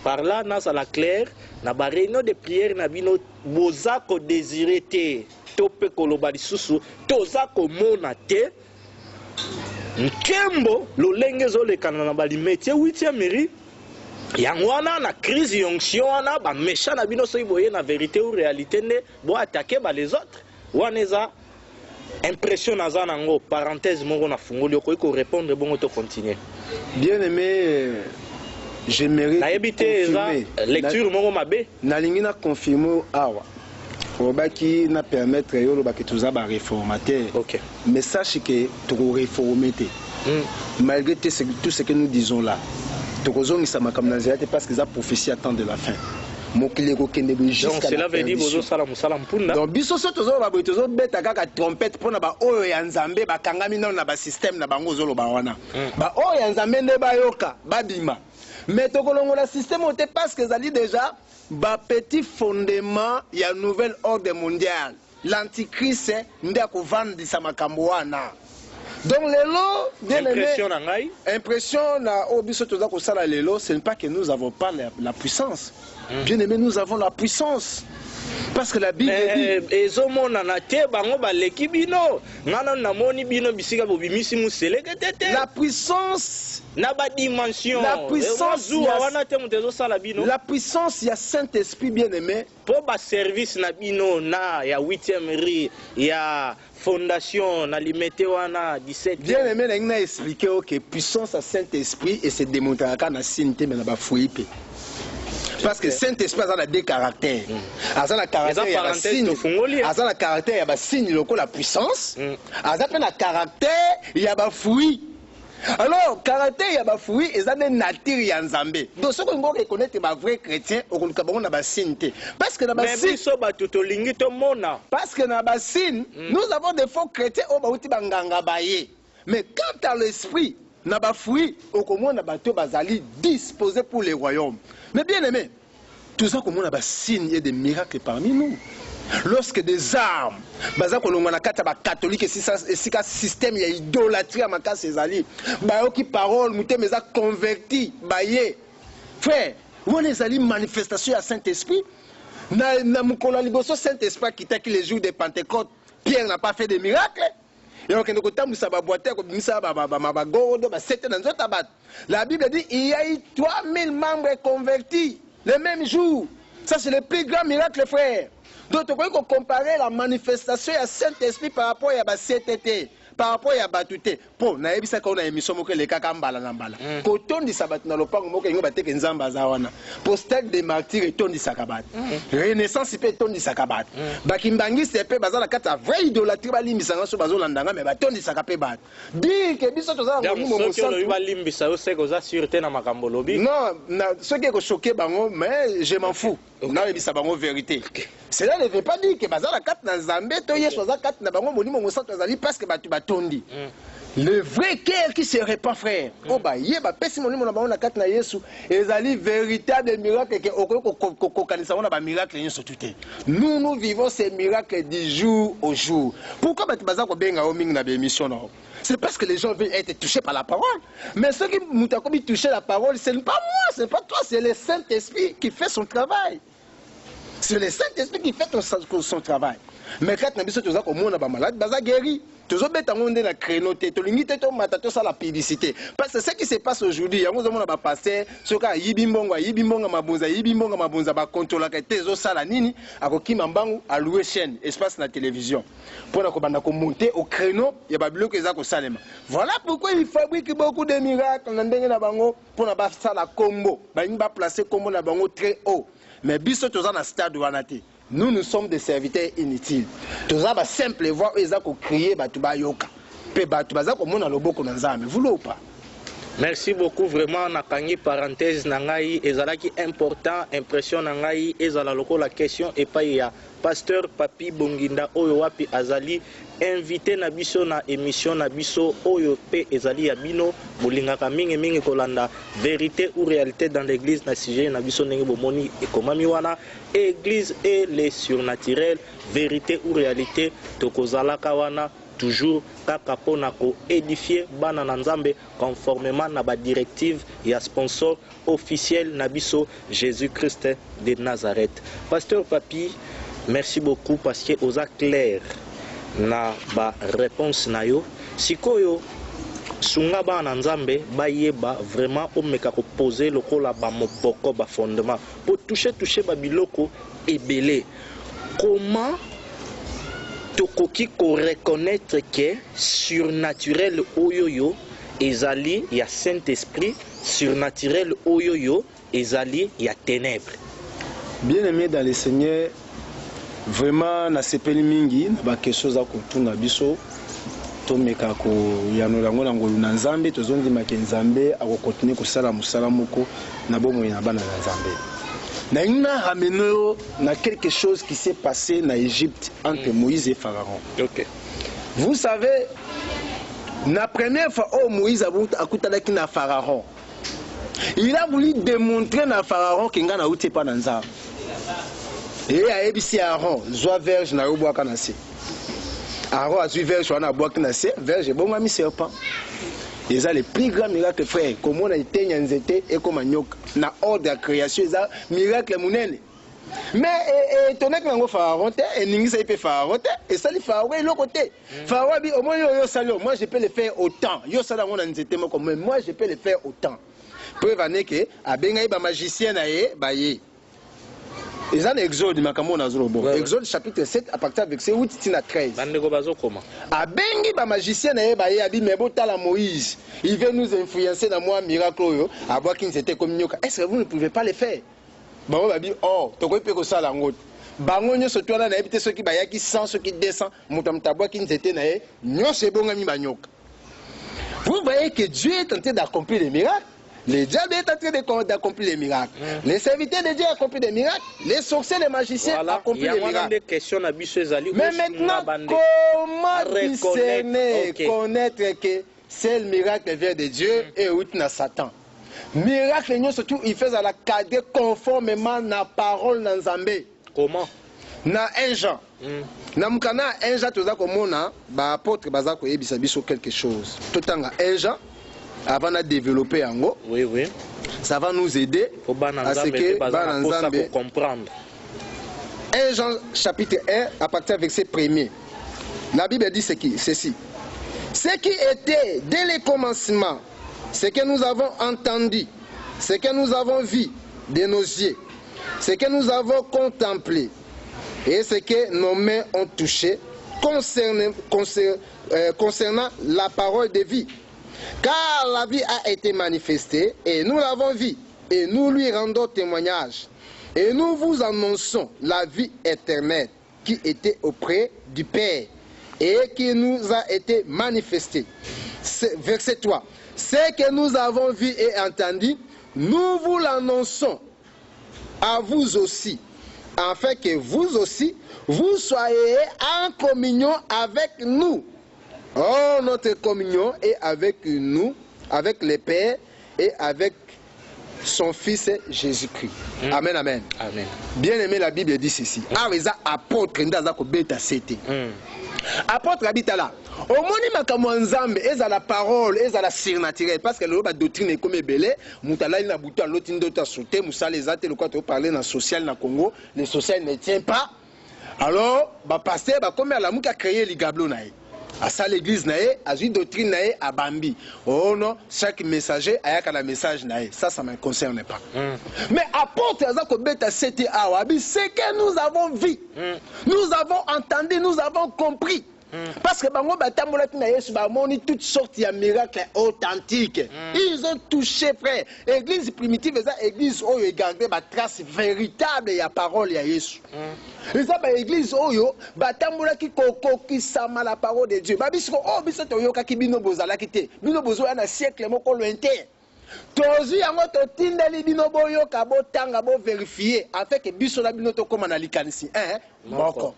Speaker 2: Par là na ça la clair na ba réunion de prière na bino boza ko désirer te tope koloba lisusu toza ko mona te nkembo lolenge zolekana na ba limetier 8e mairie yango wana na crise yonction wana ba méchant na bino soki boye na vérité ou réalité ne bo attaquer ba les autres wana eza impression naza nango parenthèse moko na fungoli okoki ko répondre bongo to continuer.
Speaker 1: Bien aimé, j'aimerais
Speaker 2: confirmer lecture moko mabe
Speaker 1: nalingi na confirmer awa obaki na permettre yo lobaki tuza ba réformateur.
Speaker 2: OK.
Speaker 1: Mais sache que tu réformer malgré tout ce que nous disons là. Tokozongisa makambo na parce que ça prophétie attend de la fin. Donc
Speaker 2: cela veut dire bozo sala musala mpunda.
Speaker 1: Donc biso so tozo ba bozo beta kaka trompette pona ba oyo ya nzambe ba kangami na ba système na bango zolo ba wana. Ba oyo ya nzambe nde ba yoka ba bima. Mais tokolongola système ote parce que ça dit déjà ba petit fondement ya nouvel ordre mondial. L'antichrist nde akovandisa makambo wana. Donc lelo, bien aimé, impression na obiso toza ko sala lelo, ce n'est pas que nous avons pas la puissance. Bien aimé, nous avons la puissance. Parce que la Bible dit la puissance, la puissance, il y a Saint-Esprit bien aimé.
Speaker 2: Pour ba service na bino na ya 8e ri ya fondation na limité wana 17.
Speaker 1: Bien aimé, na ngina expliquer que puissance à Saint-Esprit et se démontrer na sinté mais na ba fouipe. Parce que Saint-Esprit a deux caractères. Asa la caractère ya signe. Asa la caractère ya ba signe loko la puissance. Asa pe na caractère ya ba fruit. Alors, caractère ya ba fruit eza na nature ya Nzambe. Donc ce qu'on doit reconnaître ba vrai chrétien au kon kabongo na ba signe. Parce que na ba signe
Speaker 2: so ba to lingi to mona.
Speaker 1: Parce que na ba signe, nous avons des faux chrétiens au ba uti banganga baye. Mais quant à l'esprit, na ba fruit au komo na bato bazali disposé pour les royaumes. Mais bien aimé, tout ça comme on a des signes et des miracles parmi nous. Lorsque des armes, baza kolonga na kata ba catholique et si ka système ya idolâtrie à maka sezali, ba yo ki parole muté mais a converti ba ye. Frère, on les ali manifestation à Saint-Esprit. Na mukolo liboso Saint-Esprit qui t'a qui les jours de Pentecôte, Pierre n'a pas fait de miracles. La Bible dit il y a eu 3000 membres convertis le même jour. Ça c'est le plus grand miracle, frère. Donc on peut comparer la manifestation à Saint-Esprit par rapport à la CTT, par rapport à Batute. Pour na ebisa ko na émission moko le kaka mbala na mbala. Ko tondi sabat na lopango moko ngo bateke nzamba za wana. Postel des martyrs tondi sakabat. Renaissance pe tondi sakabat. Bakimbangi sepe bazala kata vrai idolâtrie balimbisanga so bazolandanga mais batondi sakape bat. Dire que biso toza ngo mo santu
Speaker 2: balimbisa yo seko za sûreté na makambo lobi.
Speaker 1: Non, ce qui est choqué bango mais je m'en fous. Na ebisa bango vérité. Cela ne veut pas dire que bazala kat na Zambé to yeso za kat na bango monimo mo santu azali parce que batu batondi. Le vrai cœur qui se répand, frère. Oh bah yeba pesi monimo na bango na kat na Yesu ezali véritable miracle que oko kanisa na ba miracle nyoso tuté. Nous vivons ces miracles du jour au jour. Pourquoi batu bazako benga o mingi na ba émission na? C'est parce que les gens veulent être touchés par la parole. Mais ceux qui m'ont touché la parole, ce n'est pas moi, ce n'est pas toi, c'est le Saint-Esprit qui fait son travail. C'est le Saint-Esprit qui fait son travail. Mais quand nous avons malade, nous avons guéri. Nous avons na créneau, la publicité. Parce que ce qui se passe aujourd'hui, nous avons passé, ce cas yibimbonga mabunza ba contrôler que tezo sala nini akokimambangu a louer chaîne espace na télévision. Pour na monter au créneau, il y a bloc ezako salema. Voilà pourquoi il fabrique beaucoup de miracles na ndenge na bango pour na ba sala combo. Ba ba placer combo na bango très haut. Mais biso toza na stade wanate. Nous sommes des serviteurs inutiles. Toza ba simple voir ezako crier batu ba yoka. Pe batu bazako mona loboko na nzambe. Vous ou pas?
Speaker 2: Merci beaucoup, vraiment, nakangi parenthèse nangai, ezalaki important, impression nangai, ezala loko la question et pas ya pasteur Papi Bonginda oyo wapi azali invité na biso na émission na biso oyo pe ezali ya bino bolingaka mingi mingi kolanda vérité ou réalité dans l'église na sujet na biso ndenge bomoni ekomami wana église et les surnaturels vérité ou réalité tokozalaka wana toujours kaka pona ko édifier bana na nzambe conformément na ba directive ya sponsor officiel na biso Jésus-Christ de Nazareth. Pasteur Papi, merci beaucoup parce que oza clair na ba réponse na yo. Sikoyo sunga bana nzambe bayeba vraiment omeka ko poser lokola ba moboko ba fondement pour toucher ba biloko ebele. Comment tokoki ko reconnaître que surnaturel oyoyo ezali ya Saint-Esprit, surnaturel oyoyo ezali ya ténèbres.
Speaker 1: Bien-aimé dans le Seigneur, vraiment na sepeli mingi ba quelque chose akotuna biso to meka ko yanola ngona ngolu na nzambe tozondi makenzambe akokotine ko sala musala moko na bomo ya bana na nzambe. Na ina rameno na quelque chose qui s'est passé en Égypte entre Moïse et Pharaon.
Speaker 2: OK.
Speaker 1: Vous savez, la première fois où Moïse a écouté na Pharaon, il a voulu démontrer à Pharaon qu'il n'a pas dans ça. Et il a ébissé Aaron, soit verge na bois kanase. Aaron a su verge na bois kanase, verge bon ami serpent. Et ça le plus grand miracle frère, comme on a été nyanzete et comme anyok na ordre de création, ça miracle munene. Mais étonné que nango Pharaon et ningi ça peut Pharaon et ça le Pharaon est l'autre côté. Pharaon dit au moins yo salo, moi je peux le faire autant. Yo sala on nzete moi je peux le faire autant. Preuve ane que abenga ba magicien na ye ba ye. Et ça Exode makambo na zolo bon. Exode chapitre 7 à partir verset 8 à 13.
Speaker 2: Bandeko bazo comment?
Speaker 1: Abengi ba magicien na ye ba ye abi mais botala Moïse. Il veut nous influencer dans moi miracle yo. Aboa qui c'était comme nyoka. Est-ce que vous ne pouvez pas le faire? Bango babi oh toko pe ko sala ngot. Bango nyoso tola na ebite soki ba yaki 100 soki 200 mutamtabwa qui était na ye nyose bonga mi banyoka. Vous voyez que Dieu est en train d'accomplir des miracles. Le diable est en train d'accomplir des miracles. Les serviteurs de Dieu accomplissent des miracles. Les sorciers, les magiciens accomplissent des miracles. Mais maintenant, comment discerner, connaître que c'est le miracle vient de Dieu et où na Satan? Miracle, surtout, il fait à la cadre conformément à la parole de Nzambe.
Speaker 2: Comment?
Speaker 1: Na 1 Jean. Na mukana 1 Jean, tu as comme ba apôtre bazako ebisa biso quelque chose. Tout en 1 Jean. Avant de développer en haut,
Speaker 2: oui.
Speaker 1: Ça va nous aider à ce que
Speaker 2: comprendre.
Speaker 1: 1 Jean chapitre 1 à partir du verset 1er. La Bible dit ceci. Ce qui était dès le commencement, ce que nous avons entendu, ce que nous avons vu de nos yeux, ce que nous avons contemplé et ce que nos mains ont touché concernant la parole de vie. Car la vie a été manifestée et nous l'avons vue et nous lui rendons témoignage. Et nous vous annonçons la vie éternelle qui était auprès du Père et qui nous a été manifestée. Verset 3. Ce que nous avons vu et entendu, nous vous l'annonçons à vous aussi, afin que vous aussi, vous soyez en communion avec nous. Oh, notre communion est avec nous, avec le Père et avec son Fils Jésus-Christ. Amen, amen.
Speaker 2: Amen.
Speaker 1: Bien aimé, la Bible dit ceci. Apôtre, apôtre habite là. Au moni makambo nzambe eza la parole eza la surnaturelle parce que le doctrine est comme belé mutala na buta lotindo ta sauter musala ezate le quoi te parler na social na Congo, le social ne tient pas. Alors, ba pasteur ba comme la muka créer ligablo na à ça l'église nae, à une doctrine nae, à Bambi. Oh non, chaque messager a un message nae. Ça ne me concerne pas. Mais apôtre Azakobeta c'était Awabi, c'est que nous avons vu, nous avons entendu, nous avons compris. Parce que bango batambolaki na Yesu bamoni toutes sortes de miracles authentiques. Ils ont touché, frère. L'église primitive, c'est l'église où ils gardaient la trace véritable de la parole de Yesu. Ils ont l'église où batambolaki kokokisama la parole de Dieu. Babisiko oh biso toyoka ki bino bozala kite. Bino bozo na siècle moko lointain. Tozi yango totindeli bino boyoka botanga bo vérifier afin que biso na bino tokoma na likanisi moko.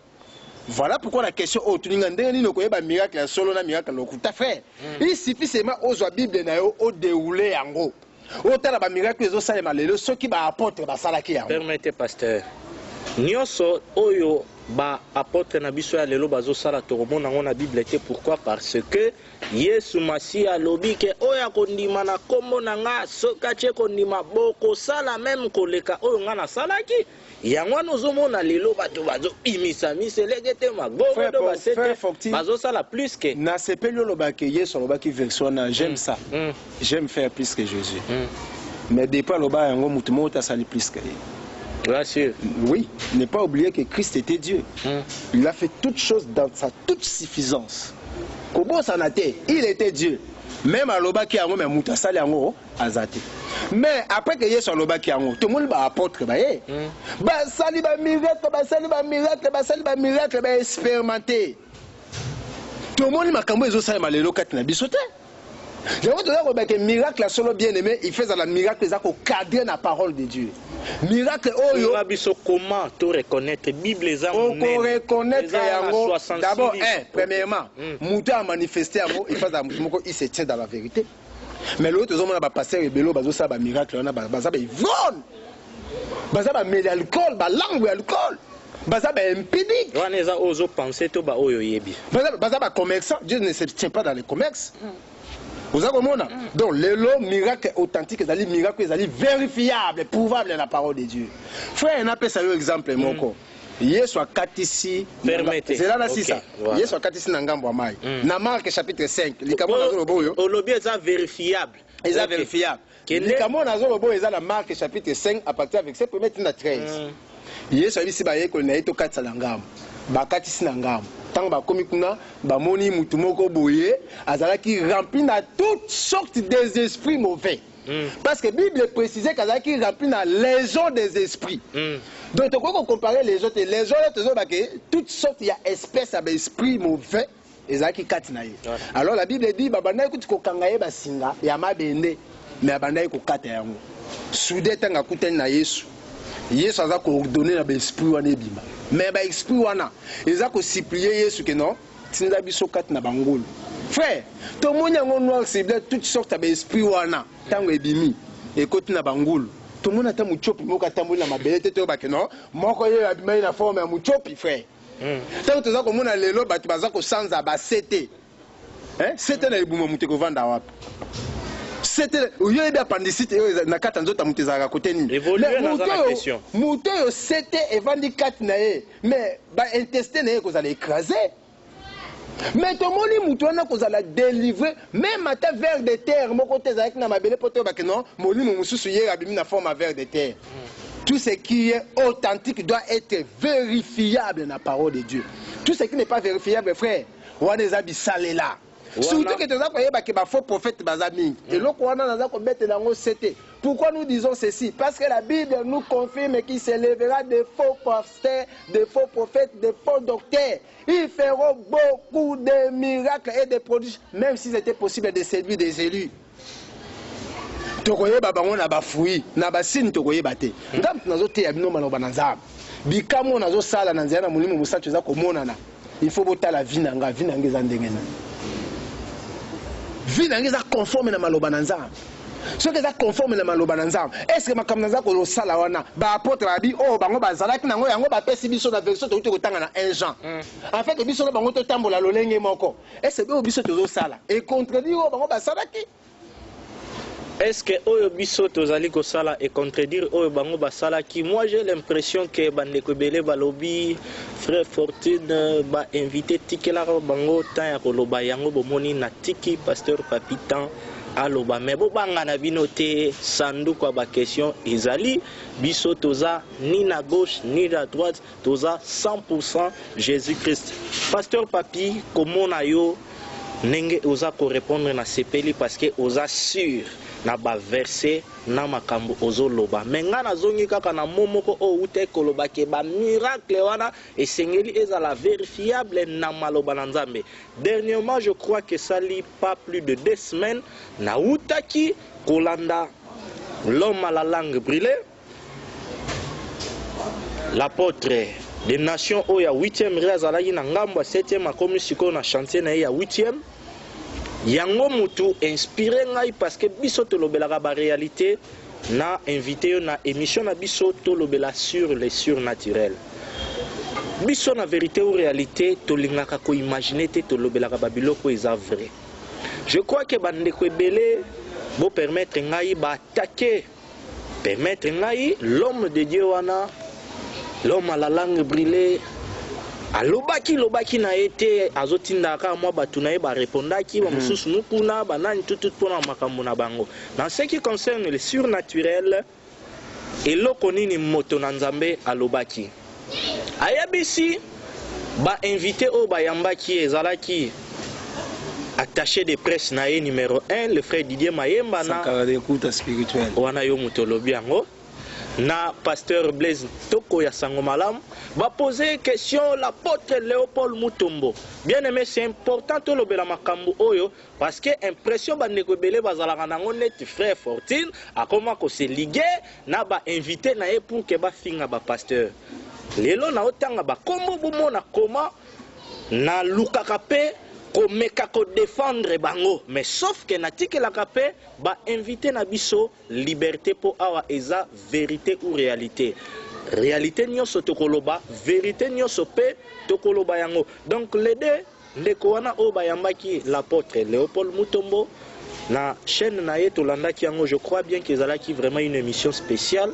Speaker 1: Voilà pourquoi la question oh tu n'ingandeni no koyeba miracle solo na miracle lokuta frère. Il suffit seulement ozo Bible na yo o dérouler yango. Otala ba miracle ezo salema lelo ceux qui ba apôtre ba salaki yango.
Speaker 2: Permettez pasteur. Nyonso oyo ba apôtre na biso ya lelo bazo sala tokomona ngo na Bible te pourquoi parce que Yesu Masia lobi ke oya kondima na kombo na nga soka che kondima boko sala même koleka oyo nga na salaki yango nozomona lelo bato bazo imisa miselege te magogo do basete bazo sala plus que
Speaker 1: na sepelio lobaki Yesu lobaki version na j'aime ça. J'aime faire plus que Jésus. Mais depuis loba yango mutu mota sali plus que
Speaker 2: Gracieux.
Speaker 1: Oui, ne pas oublier que Christ était Dieu. Il a fait toutes choses dans sa toute suffisance. Kobo sanate, il était Dieu. Même à l'oba qui a mais muta sali yango azate. Mais après que Yesu loba ki yango, tout le monde ba apôtre ba ye. Ba sali ba miracle, ba sali ba miracle, ba sali ba miracle ba expérimenté. Tout le monde makambo ezo sali malelo kati na bisote. Le miracle solo bien aimé, il fait la miracle au cadre la parole de Dieu. Miracle oyo.
Speaker 2: Comment tu reconnaître Bible
Speaker 1: on reconnaître d'abord premièrement, Mouta a manifesté il fait il se tient dans la vérité. Mais l'autre on a passer et belo bazo ça ba miracle on a baza ba ivron. Baza ba mêler alcool, ba langue alcool. Baza ba impédique.
Speaker 2: On a ozo penser to ba oyo yebi.
Speaker 1: Baza ba commerçant, Dieu ne se tient pas dans les commerces. Vous avez compris? Donc, les miracles authentiques, les miracles vérifiables, prouvables dans la parole de Dieu. Frère, on appelle ça un exemple. Yesu akatisi zelana sisa Yesu akatisi na ngambo mai na Marc chapitre 5 likamo na zoloboyo
Speaker 2: olobi eza vérifiable
Speaker 1: vérifiable likamo na zoloboyo eza na Marc chapitre 5 à partir avec verset 1 à 13 Yesu abisi ba yeko na eto katisa na ngambo bakatisi na ngambo tant bakomi kuna bamoni mutu moko boye azalaki rempli na toutes sortes des esprits mauvais. Parce que la Bible précisait qu'azalaki rempli na légion des esprits. Donc tu peux comparer les autres toutes sortes d'espèces d'esprits mauvais ezalaki kati na ye. Alors la Bible dit babanda kuti kokanga ye basinga ya mabende mais abanda ko kata yango. Soude tanga kutani na Yesu. Yesu aza ko ordonner na esprit wana ebima. Mais ba esprit wana eza ko supplier Yesu que non tinza biso kati na bangolo. Frère, tout le monde a noir ciblé toutes sortes d'esprits wana tango ebimi et koti na bangolo. Tout le monde a muchopi moka tambola na mabelete to ba que non moko ye abima na forme ya muchopi frère. Tant que tu as comme on a lelo batu baza ko sanza ba sete. C'était na ebuma muteko vanda wapi. C'était où il y a des appendicites na kata nzota mutezaka côté ni.
Speaker 2: Évoluer dans la question.
Speaker 1: Muto yo c'était evandi kat na ye mais ba intestin na ye ko za écraser. Mais tout le monde mutwana ko za la délivrer même à ta vers de terre moko tezaka na mabele poto ba que non molimo mususu ye abimi na forme vers de terre. Tout ce qui est authentique doit être vérifiable dans la parole de Dieu. Tout ce qui n'est pas vérifiable, frère, on est abissé là. Surtout que tu as des faux prophètes bazami. Et là, on a mettre dans le CT. Pourquoi nous disons ceci? Parce que la Bible nous confirme qu'il s'élèvera des faux pasteurs, des faux prophètes, des faux docteurs. Ils feront beaucoup de miracles et de prodiges, même si c'était possible de séduire des élus. Tokoye babango na bafui na basini tokoye bate ngam nazote ya bino maloba na nzambe bikamo nazo sala na nzela mulimo musacho za komonana il faut botala vie na nga vie na ngeza ndengena vie na ngeza conforme na maloba na nzambe ce que ça conforme na maloba na nzambe est-ce que makam na za ko sala wana ba apôtre abi oh bango bazalaki nango yango ba pesi biso na version to kotanga na 1 Jean en fait biso na bango to tambola lolenge moko est-ce que biso to sala et contredire oh bango basalaki.
Speaker 2: Est-ce que Oyo Biso Tozali Kosala et contredire Oyo Bango Basala qui moi j'ai l'impression que Bandeko Bele Balobi, Frère Fortune, ba invité Tikela Bango, Tan Yakoloba Yango Bomoni na Tiki, Pasteur Papitan, aloba mais bobanga na bino te sanduku ya bakestion ezali biso toza ni na gauche ni na droite toza 100% Jésus-Christ. Pasteur Papi komona yo ndenge oza korépondre na sepeli parce que oza sûr na baverse na makambo ozoloba me nga nazongi kaka na momoko oyo uta ekolobake bamiracle wana esengeli ezala vérifiable na maloba na Nzambe. Dernièrement je crois que sali pas plus de 2 semaines na utaki kolanda l'homme à la langue brûlée, l'apôtre des nations oyo ya 8e ré azalaki na ngambo ya 7e akomi sikoyo na chantier na ye ya 8e. Yango mutu inspiré ngai parce que biso tolobelaka ba réalité na invité yo na émission na biso tolobela sur les surnaturels. Biso na vérité ou réalité tolingaka ko imaginer te tolobelaka ba biloko eza vrai. Je crois que bandeko ebele bo permettre ngai ba attaquer permettre ngai l'homme de Dieu wana l'homme à la langue brûlée alobaki na été azotindaka mwa batu na ye ba répondaki ba mususu mukuna banani tout pona makambo na bango. Dans ce qui concerne le surnaturel eloko nini moto na Nzambe alobaki ayabisi ba invité o ba yambaki ezalaki attaché de presse na ye numéro 1 le frère Didier Mayemba na
Speaker 1: écoute spirituel
Speaker 2: wana yo moto lobi yango na pasteur Blaise Toko ya Sango Malamu va poser question l'apôtre Léopold Mutombo. Bien aimé, c'est important to lobela makambo oyo parce que impression bandeko belé bazalaka nango net frère Fortune akoma ko se liguer na ba invité na ye pour que ba finga ba pasteur. Lelo na otanga ba kombo bomona koma na lukaka pe komeka ko défendre bango mais sauf que natike la kapé ba invité na biso liberté po awa eza vérité ou réalité nyonso tokoloba vérité nyonso pe tokoloba yango donc les deux ndeko wana o bayambaki l'apôtre Léopold Mutombo na chaîne na ye tolandaki yango je crois bien qu'ils ezalaki vraiment une émission spéciale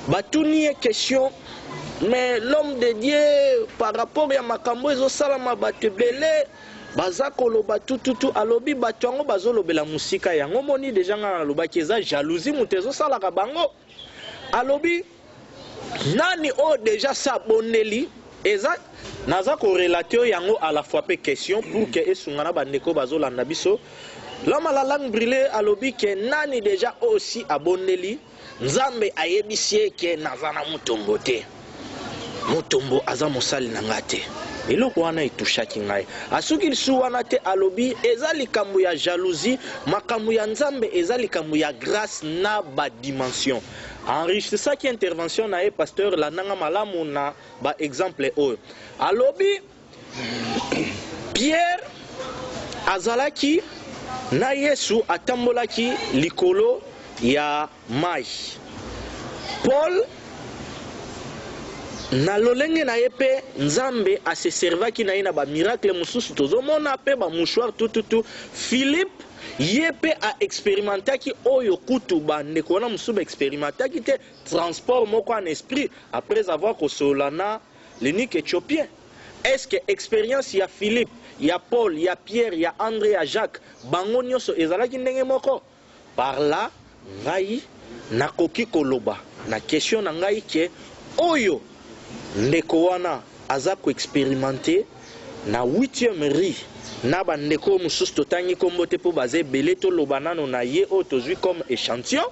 Speaker 2: batuni question mais l'homme de Dieu par rapport ya makambo ezosalama bato ebele baza koloba tututu alobi bato yango bazolobela musika yango moni deja nga nalobaki eza jalousie moto ezosalaka bango alobi nani o deja saboneli eza naza korelate yango à la fois pe question pour que esungana bandeko bazolanda biso l'homme à la langue brûlée alobi ke nani deja aussi aboneli Nzambe ayebisi ke naza na Mutombo te Mutombo aza mosali na nga te eloko wana etushaki ngai asuki lisu wana te alobi eza likambo ya jalousie makambo ya Nzambe eza likambo ya grâce na ba dimension enrichissaki intervention na ye pasteur Lananga Malamu na ba exemple oyo alobi Pierre azalaki na Yesu atambolaki likolo ya mai Paul na lolenge na ye pe Nzambe ase servaki na ye na ba miracle mususu tozomona pe ba mouchoir tout Philippe ye pe a expérimentaki oyo kutu ba ndeko wana mususu expérimentaki te transport moko en esprit après avoir kosolana l'unique éthiopien. Est-ce que expérience ya Philippe ya Paul ya Pierre ya André ya Jacques bango nyonso ezalaki ndenge moko par là ngai nakoki koloba na question na ngai ke oyo ndeko wana aza ko expérimenter na 8e rue na bandeko mususu totangi kombo te po baze belé to lobanano na ye o tozwi comme échantillon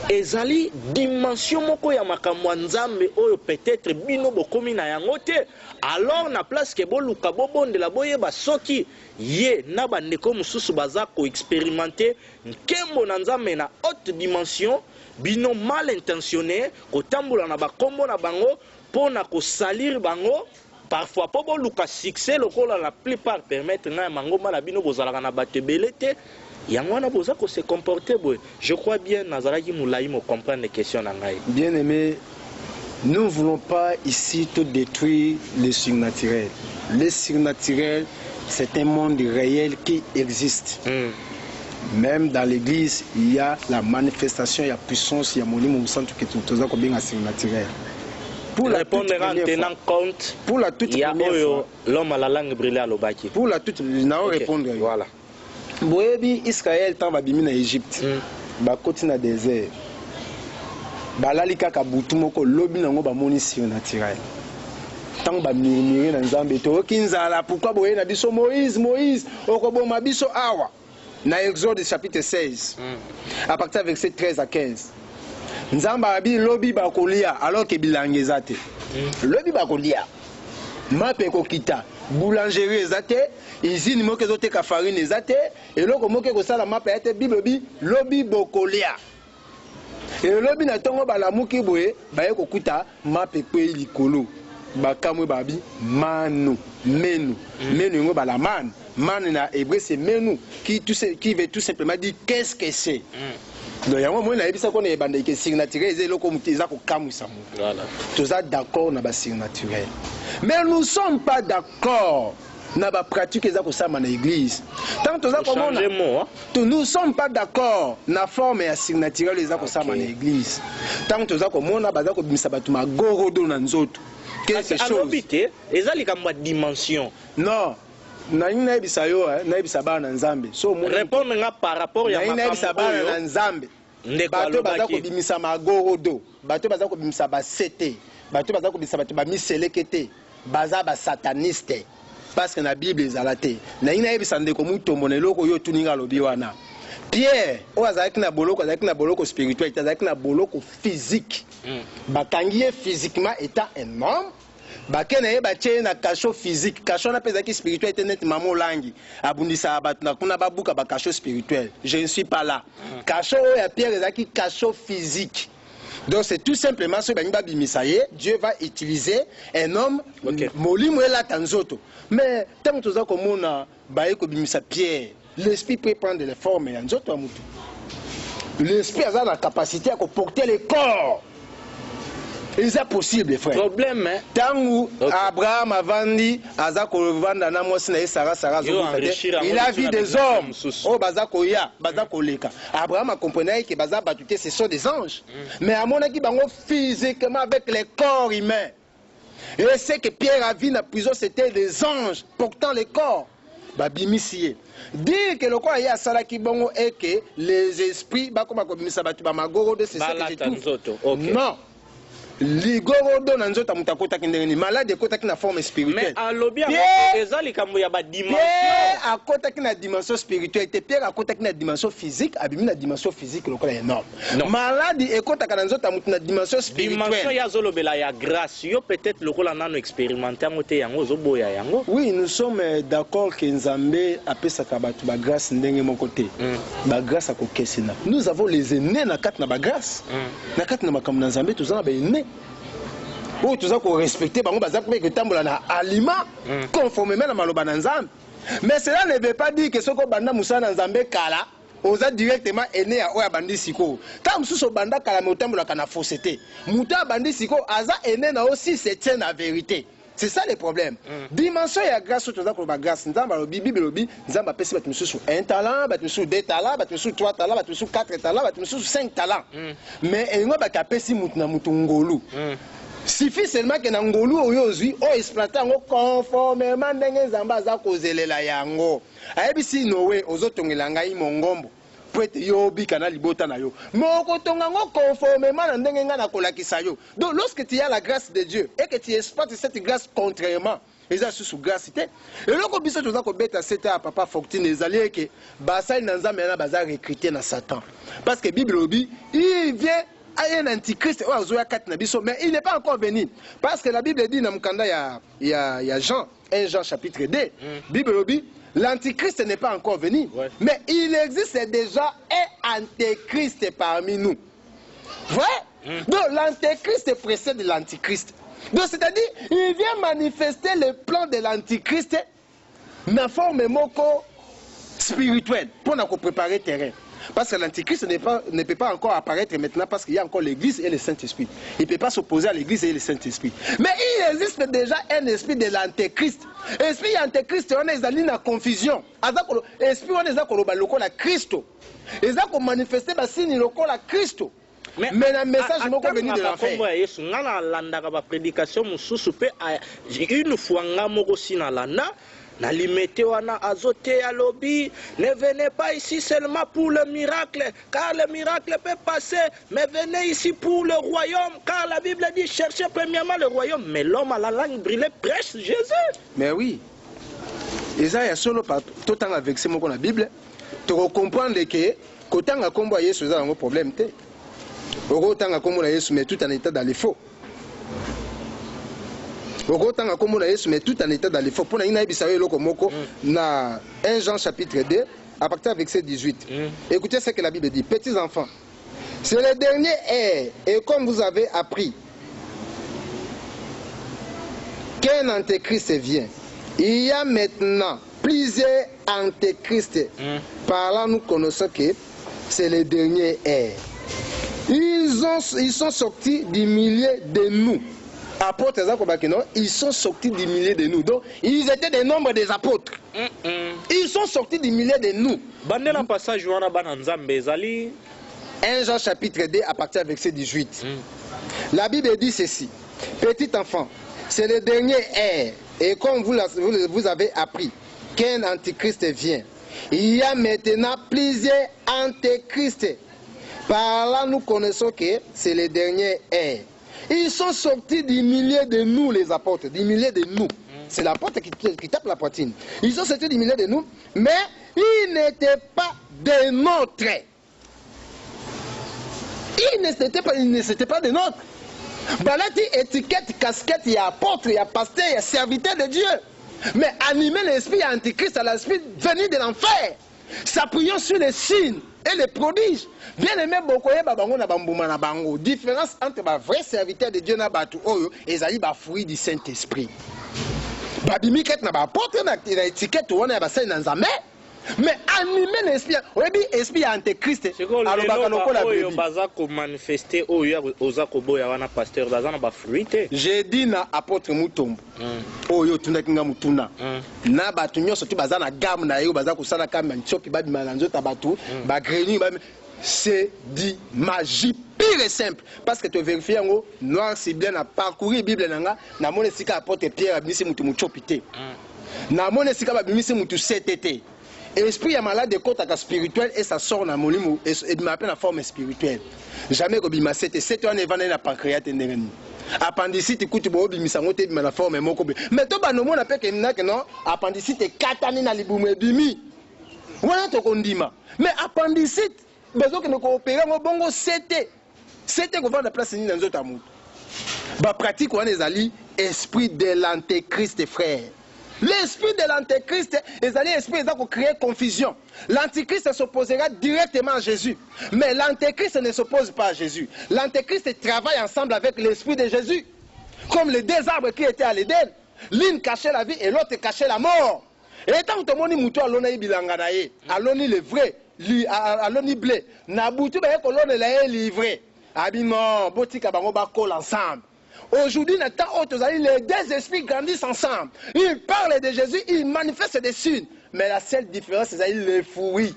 Speaker 2: ezali dimension moko ya makambo Nzambe oyo peut-être bino bokomi na yango te alors na place ke boluka bobondela boyeba soki ye na bandeko mususu baza ko expérimenter nkembo na Nzambe na haute dimension bino mal intentionné kotambola na bakombo na bango pona ko salir bango parfois po boluka succès lokola la plupart permettre na mango mala bino bozalaka na bato ebele te yango wana boza ko se comporter boy. Je crois bien nazalaki moulayi mo comprendre les questions na ngai.
Speaker 1: Bien aimé, nous ne voulons pas ici tout détruire le surnaturel. Le surnaturel, c'est un monde réel qui existe. Même dans l'église, il y a la manifestation, il y a puissance, il y a mon au centre qui est tout bien surnaturel.
Speaker 2: Pour la répondre en tenant compte,
Speaker 1: pour la toute
Speaker 2: il y a
Speaker 1: première fois,
Speaker 2: l'homme à la langue brûlée à l'obaki.
Speaker 1: pour la toute,
Speaker 2: okay.
Speaker 1: répondre.
Speaker 2: Voilà.
Speaker 1: boyebi Israël tant babimi na Égypte bakoti na désert balali kaka butu moko lobi nango bamoni surnaturel tant bamurmure na Nzambe to kinzala pourquoi boye na biso Moïse okoboma biso awa na Exode chapitre 16 à partir du verset 13 à 15 Nzambe abi lobi bakolia alors que bilanga ezate lobi bakolia mape kokita boulangerie ezate usine moko ezoteka farine ezate eloko moko ekosala mape ete bible lobi bokolia et lobi na tongo balamuki boye baye kokuta mape pe likolo bakamwe babi manu menu ngo bala man na hébreu c'est menu qui veut tout simplement dire qu'est-ce que c'est. Donc yango moi na yebisa ko na ebanda ke surnaturel ezelo ko mutiza ko kamwisa mu. Voilà. Tous d'accord na ba surnaturel. Mais nous sommes pas d'accord na ba pratique ezako sama na église. Tant tous komona nous sommes pas d'accord na forme ya surnaturel ezako sama na église. Tant tous komona bazako bimisa batu magorodo na nzoto. Quelque chose. Ezali kamba dimension. Non. Na ina ebisa yo na ebisa bana Nzambe. So mo
Speaker 2: répondre nga par rapport ya
Speaker 1: makambo. Na ina ebisa bana na Nzambe. Bato bazako bimisa magorodo, bato bazako bimisa ba sete, bato bazako bimisa bato ba miselekete, baza ba sataniste. Parce que na Bible ezalate. Na ina ebisa ndeko mutombo na eloko yo tuninga lobi wana. Pierre, o azaki na boloko spirituel, azaki na boloko physique. Bakangiye physiquement étant un homme. Bakena ye batie na cachot physique, cachot na pezaki spirituel était net mamo langi. Abundisa batna kuna babuka ba cachot spirituel. Je ne suis pas là. Cachot ya Pierre ezaki cachot physique. Donc c'est tout simplement ce bani babimisaye, Dieu va utiliser un homme molimo ela tanzoto. Mais tant que toza komona baye ko bimisa Pierre, l'esprit peut prendre les formes ya nzoto amutu. L'esprit a la capacité à porter le corps. C'est possible, frère.
Speaker 2: Problème, hein?
Speaker 1: Tant Abraham a vendu, il a vu des hommes. Oh, Bazakoya, Bazakoleka. Abraham a compris que Bazabatuté, ce sont des anges. Mais à mon avis, physiquement avec les corps humains. Et c'est que Pierre a vu dans la prison, c'était des anges portant les corps. Babimissier. Dire que le corps est à Salaki Bongo et que les esprits, non. Ligorodo na nzota mutakota kindeni malade kota kina forme spirituelle.
Speaker 2: Mais alobia ezali kambo ya ba dimension.
Speaker 1: À kota kina dimension spirituelle, Pierre à kota kina dimension physique, abimi na dimension physique lokola énorme. Malade ekota kana nzota mutuna dimension spirituelle.
Speaker 2: Dimension ya zolobela ya grâce, yo peut-être lokola nano expérimenter ngote yango zoboya yango.
Speaker 1: Oui, nous sommes d'accord que Nzambe apesa kabatu ba grâce ndenge mon côté. Ba grâce a kokesina. Nous avons les aînés na kat na ba grâce. Na kat na makambo na Nzambe tozana ba aînés. Ou tout ça qu'on respecte, bango bazak que tambola na aliment conformément à maloba na Nzambe. Mais cela ne veut pas dire que ce qu'on banda musa na Nzambe kala, oza directement aîné à oya bandi siko. Tant mususo banda kala me tambola kana fausseté. Muta bandi siko aza aîné na aussi c'est la vérité. C'est ça le problème. Dimension ya grâce tout ça qu'on ba grâce Nzamba lobi Bible lobi Nzamba pesi bat mususu un talent, bat mususu deux talents, bat mususu trois talents, bat mususu quatre talents, bat mususu cinq talents. Mais engo ba kapesi mutuna mutungolu. Suffit seulement que Nangolu oyozui o exploiter ngo conformément ndenge Nzamba za kozelela yango. Ayebisi nowe ozotongela ngai mongombo. Poete yobi kana libota na yo. Moko tonga ngo conformément na ndenge nga na kolakisa yo. Donc lorsque tu as la grâce de Dieu et que tu exploites cette grâce contrairement eza sous grâce té. Et loko biso toza ko beta c'était à papa Fortune ezali que basali na Nzambe na baza recruter na Satan. Parce que Bible obi il vient un antichrist mais il n'est pas encore venu parce que la Bible dit dans Mukanda il y a Jean 1 Jean chapitre 2 Bible dit l'antichrist n'est pas encore venu mais il existe déjà un antéchrist parmi nous vrai donc l'antéchrist précède l'antichrist donc c'est-à-dire il vient manifester le plan de l'antichrist mais forme moko spirituelle pour nous préparer terrain. Parce que l'antichrist ne peut pas encore apparaître maintenant parce qu'il y a encore l'église et le Saint-Esprit. Il ne peut pas s'opposer à l'église et le Saint-Esprit. Mais il existe déjà un esprit de l'antéchrist. L'esprit de l'antéchrist, on est allé dans la confusion. L'esprit, on est allé dans la Christo. Ils ont manifesté le signe de la Christo. Mais le message est venu de l'enfer.
Speaker 2: Une fois, na limité wana azote ya lobby, ne venez pas ici seulement pour le miracle, car le miracle peut passer, mais venez ici pour le royaume, car la Bible dit cherchez premièrement le royaume, mais l'homme à la langue brûlée prêche Jésus.
Speaker 1: Mais oui, Isaïe a solo tout temps avec ce mot qu'on a Bible, tu comprends que quand on a combat Jésus, ça a un problème. Autant à combat Jésus, mais tout en état dans les faux. Autant à combat Jésus, mais tout en état dans les faux. Pour nous, na 1 Jean chapitre 2, à partir du verset 18. Écoutez ce que la Bible dit. Petits enfants, c'est le dernier ère, et comme vous avez appris qu'un antéchrist vient, il y a maintenant plusieurs antéchrists. Par là, nous connaissons que c'est le dernier ère. Ils sont sortis du milieu de nous. Apôtres, ils sont sortis du milieu de nous. Donc, ils étaient des nombres des apôtres. Ils sont sortis du milieu de nous. 1 Jean chapitre 2 à partir du verset 18. La Bible dit ceci. Petit enfant, c'est le dernier ère. Et comme vous avez appris qu'un antéchrist vient, il y a maintenant plusieurs antéchrists. Par là, nous connaissons que c'est le dernier ère. Ils sont sortis du milieu de nous, les apôtres, du milieu de nous. C'est l'apôtre qui tape la poitrine. Ils sont sortis du milieu de nous, mais ils n'étaient pas des nôtres. Ils n'étaient pas des nôtres. Balati étiquette, casquette, il y a apôtre, il y a pasteur, il y a serviteur de Dieu. Mais animer l'esprit antichrist à l'esprit venu de l'enfer, s'appuyant sur les signes et les prodiges. Bien aimé, différence entre les vrais serviteurs de Dieu et les fruits du Saint-Esprit. Mais animer l'esprit, l'esprit antéchrist. J'ai dit na apôtre Mutombo. Oyo tunakinga mutuna. Na batu nyoso tu bazana gamme na yo baza kusala kama nchoki babi mananzo tabatu ba greni ba. C'est dit magie pure et simple parce que tu vérifies ngo noir c'est bien à parcourir Bible nanga na mone sika apôtre Pierre bimisi mutu muchopité. Na mone sika ba bimisi mutu CTT. Esprit est malade de côté spirituel et ça sort dans mon limo et m'appelle la forme spirituelle. Jamais que bima c'était on est venu la pancréate ndengeni. Appendicite écoute bo bimisa ngote bima la forme moko be. Mais to ba no mona pe que non appendicite katani na libumu bimi. Wana to kondima. Mais appendicite bezo que nous coopérer mo bongo c'était qu'on va la place ni dans nzota mutu. Ba pratique wana ezali esprit de l'antéchrist frère. L'esprit de l'antéchrist, l'esprit qui créer confusion. L'antéchrist s'opposera directement à Jésus. Mais l'antéchrist ne s'oppose pas à Jésus. L'antéchrist travaille ensemble avec l'esprit de Jésus. Comme les deux arbres qui étaient à l'Éden. L'une cachait la vie et l'autre cachait la mort. Et tant que tout le monde aloni bilanganaye, aloni le vrai, aloni blé, nabutu ba kolone la livré. Abi non, botika bango ba colle ensemble. Aujourd'hui, les deux esprits grandissent ensemble. Ils parlent de Jésus, ils manifestent des signes. Mais la seule différence, c'est qu'ils les fouillent.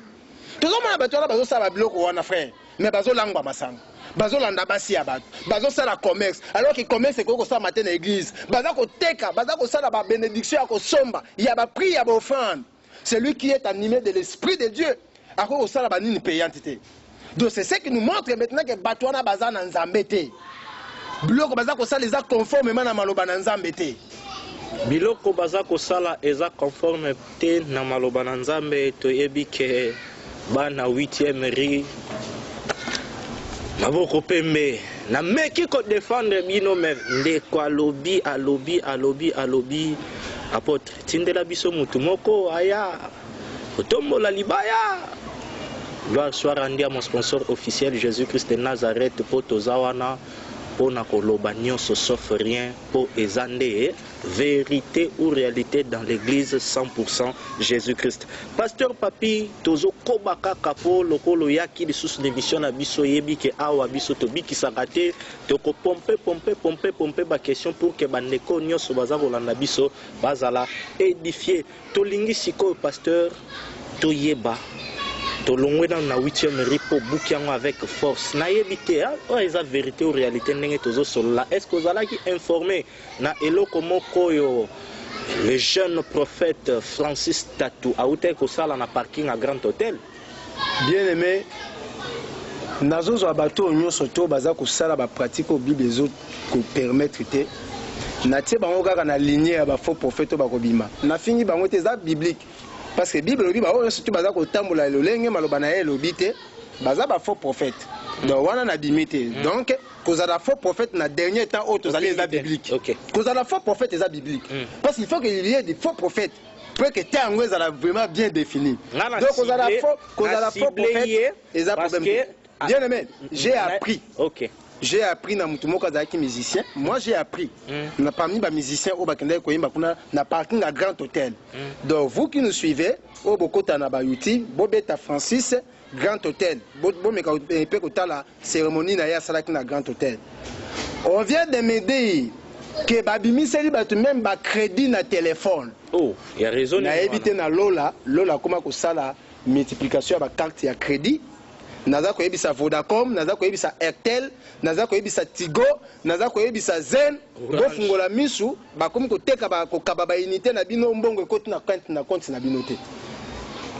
Speaker 1: Tout le monde a besoin frère. Mais bazo langba masang. Bazo landabasi abat. Bazo ça la commerce. Alors que commerce c'est quoi ça matin dans l'église. Bazo ko teka, bazo ko ça la bénédiction ko somba. Il y a ba prière, ba offrande. C'est lui qui est animé de l'esprit de Dieu. Alors ça la banine payante. Donc c'est ce qui nous montre maintenant que batouana baza nan zambete. Biloko baza kosala eza conformément na maloba na Nzambe te.
Speaker 2: Biloko baza kosala eza conforme te na maloba na Nzambe toyebi ke bana 8e ri maboko pembe na meki ko défendre bino me ndeko alobi apôtre tindela biso mutu moko aya otombola libaya. Gloire soit rendue à mon sponsor officiel Jésus-Christ de Nazareth pour Tozawana. Pour nakoloba nyonso sauf rien pour ezande vérité ou réalité dans l'église 100% Jésus-Christ. Pasteur Papi tozo kobaka kapo lokolo yaki lisusu d'émission na biso yebi ke awa biso to biki sakate to ko pomper ba question pour que bandeko nyonso baza kolanda biso bazala édifier to lingi siko pasteur to yeba tolongwe na 8e ripo bukiango avec force na yebite o eza vérité ou réalité ndenge tozo solo la est-ce que vous allez informer na eloko moko yo Le jeune prophète Francis Tatou a été kosala na parking à Grand Hôtel.
Speaker 1: Bien aimé, nazozo abato nyonso to baza kosala ba pratique au Bible ezo ko permettre te. Na tie bango kaka na lignée ya ba faux prophète ba kobima. Na fini bango te za biblique. Parce que Bible lobi ba oyo surtout baza ko tambola lolenge maloba na ye lobi te, baza ba faux prophète. Donc wana na bimité. Donc kozala faux prophète na dernier temps autres allez za biblique.
Speaker 2: OK.
Speaker 1: Kozala faux prophète eza biblique. Parce qu'il faut qu'il y ait des faux prophètes. Pour que tango ezala vraiment bien défini. Donc kozala faux prophète eza problème. Bien aimé, j'ai appris.
Speaker 2: OK.
Speaker 1: J'ai appris na mutu moko azalaki musicien. Moi j'ai appris. Na parmi les musiciens au bakenda koyimba kuna na parking à Grand Hôtel. Donc vous qui nous suivez, au bokota na ba YouTube, bobeta Francis Grand Hôtel. Bo meka pe kota la cérémonie na ya salaki na Grand Hôtel. On vient de me dire que babimi seli batu même ba crédit na téléphone.
Speaker 2: Oh, il y a raison.
Speaker 1: Na éviter na Lola comment ko sala multiplication ba carte ya crédit. Naza koyebisa Vodacom, naza koyebisa Airtel, naza koyebisa Tigo, naza koyebisa Zen, bofungola misu, bakomi koteka ba kokaba ba unité na bino mbongo ekoti na compte na bino te.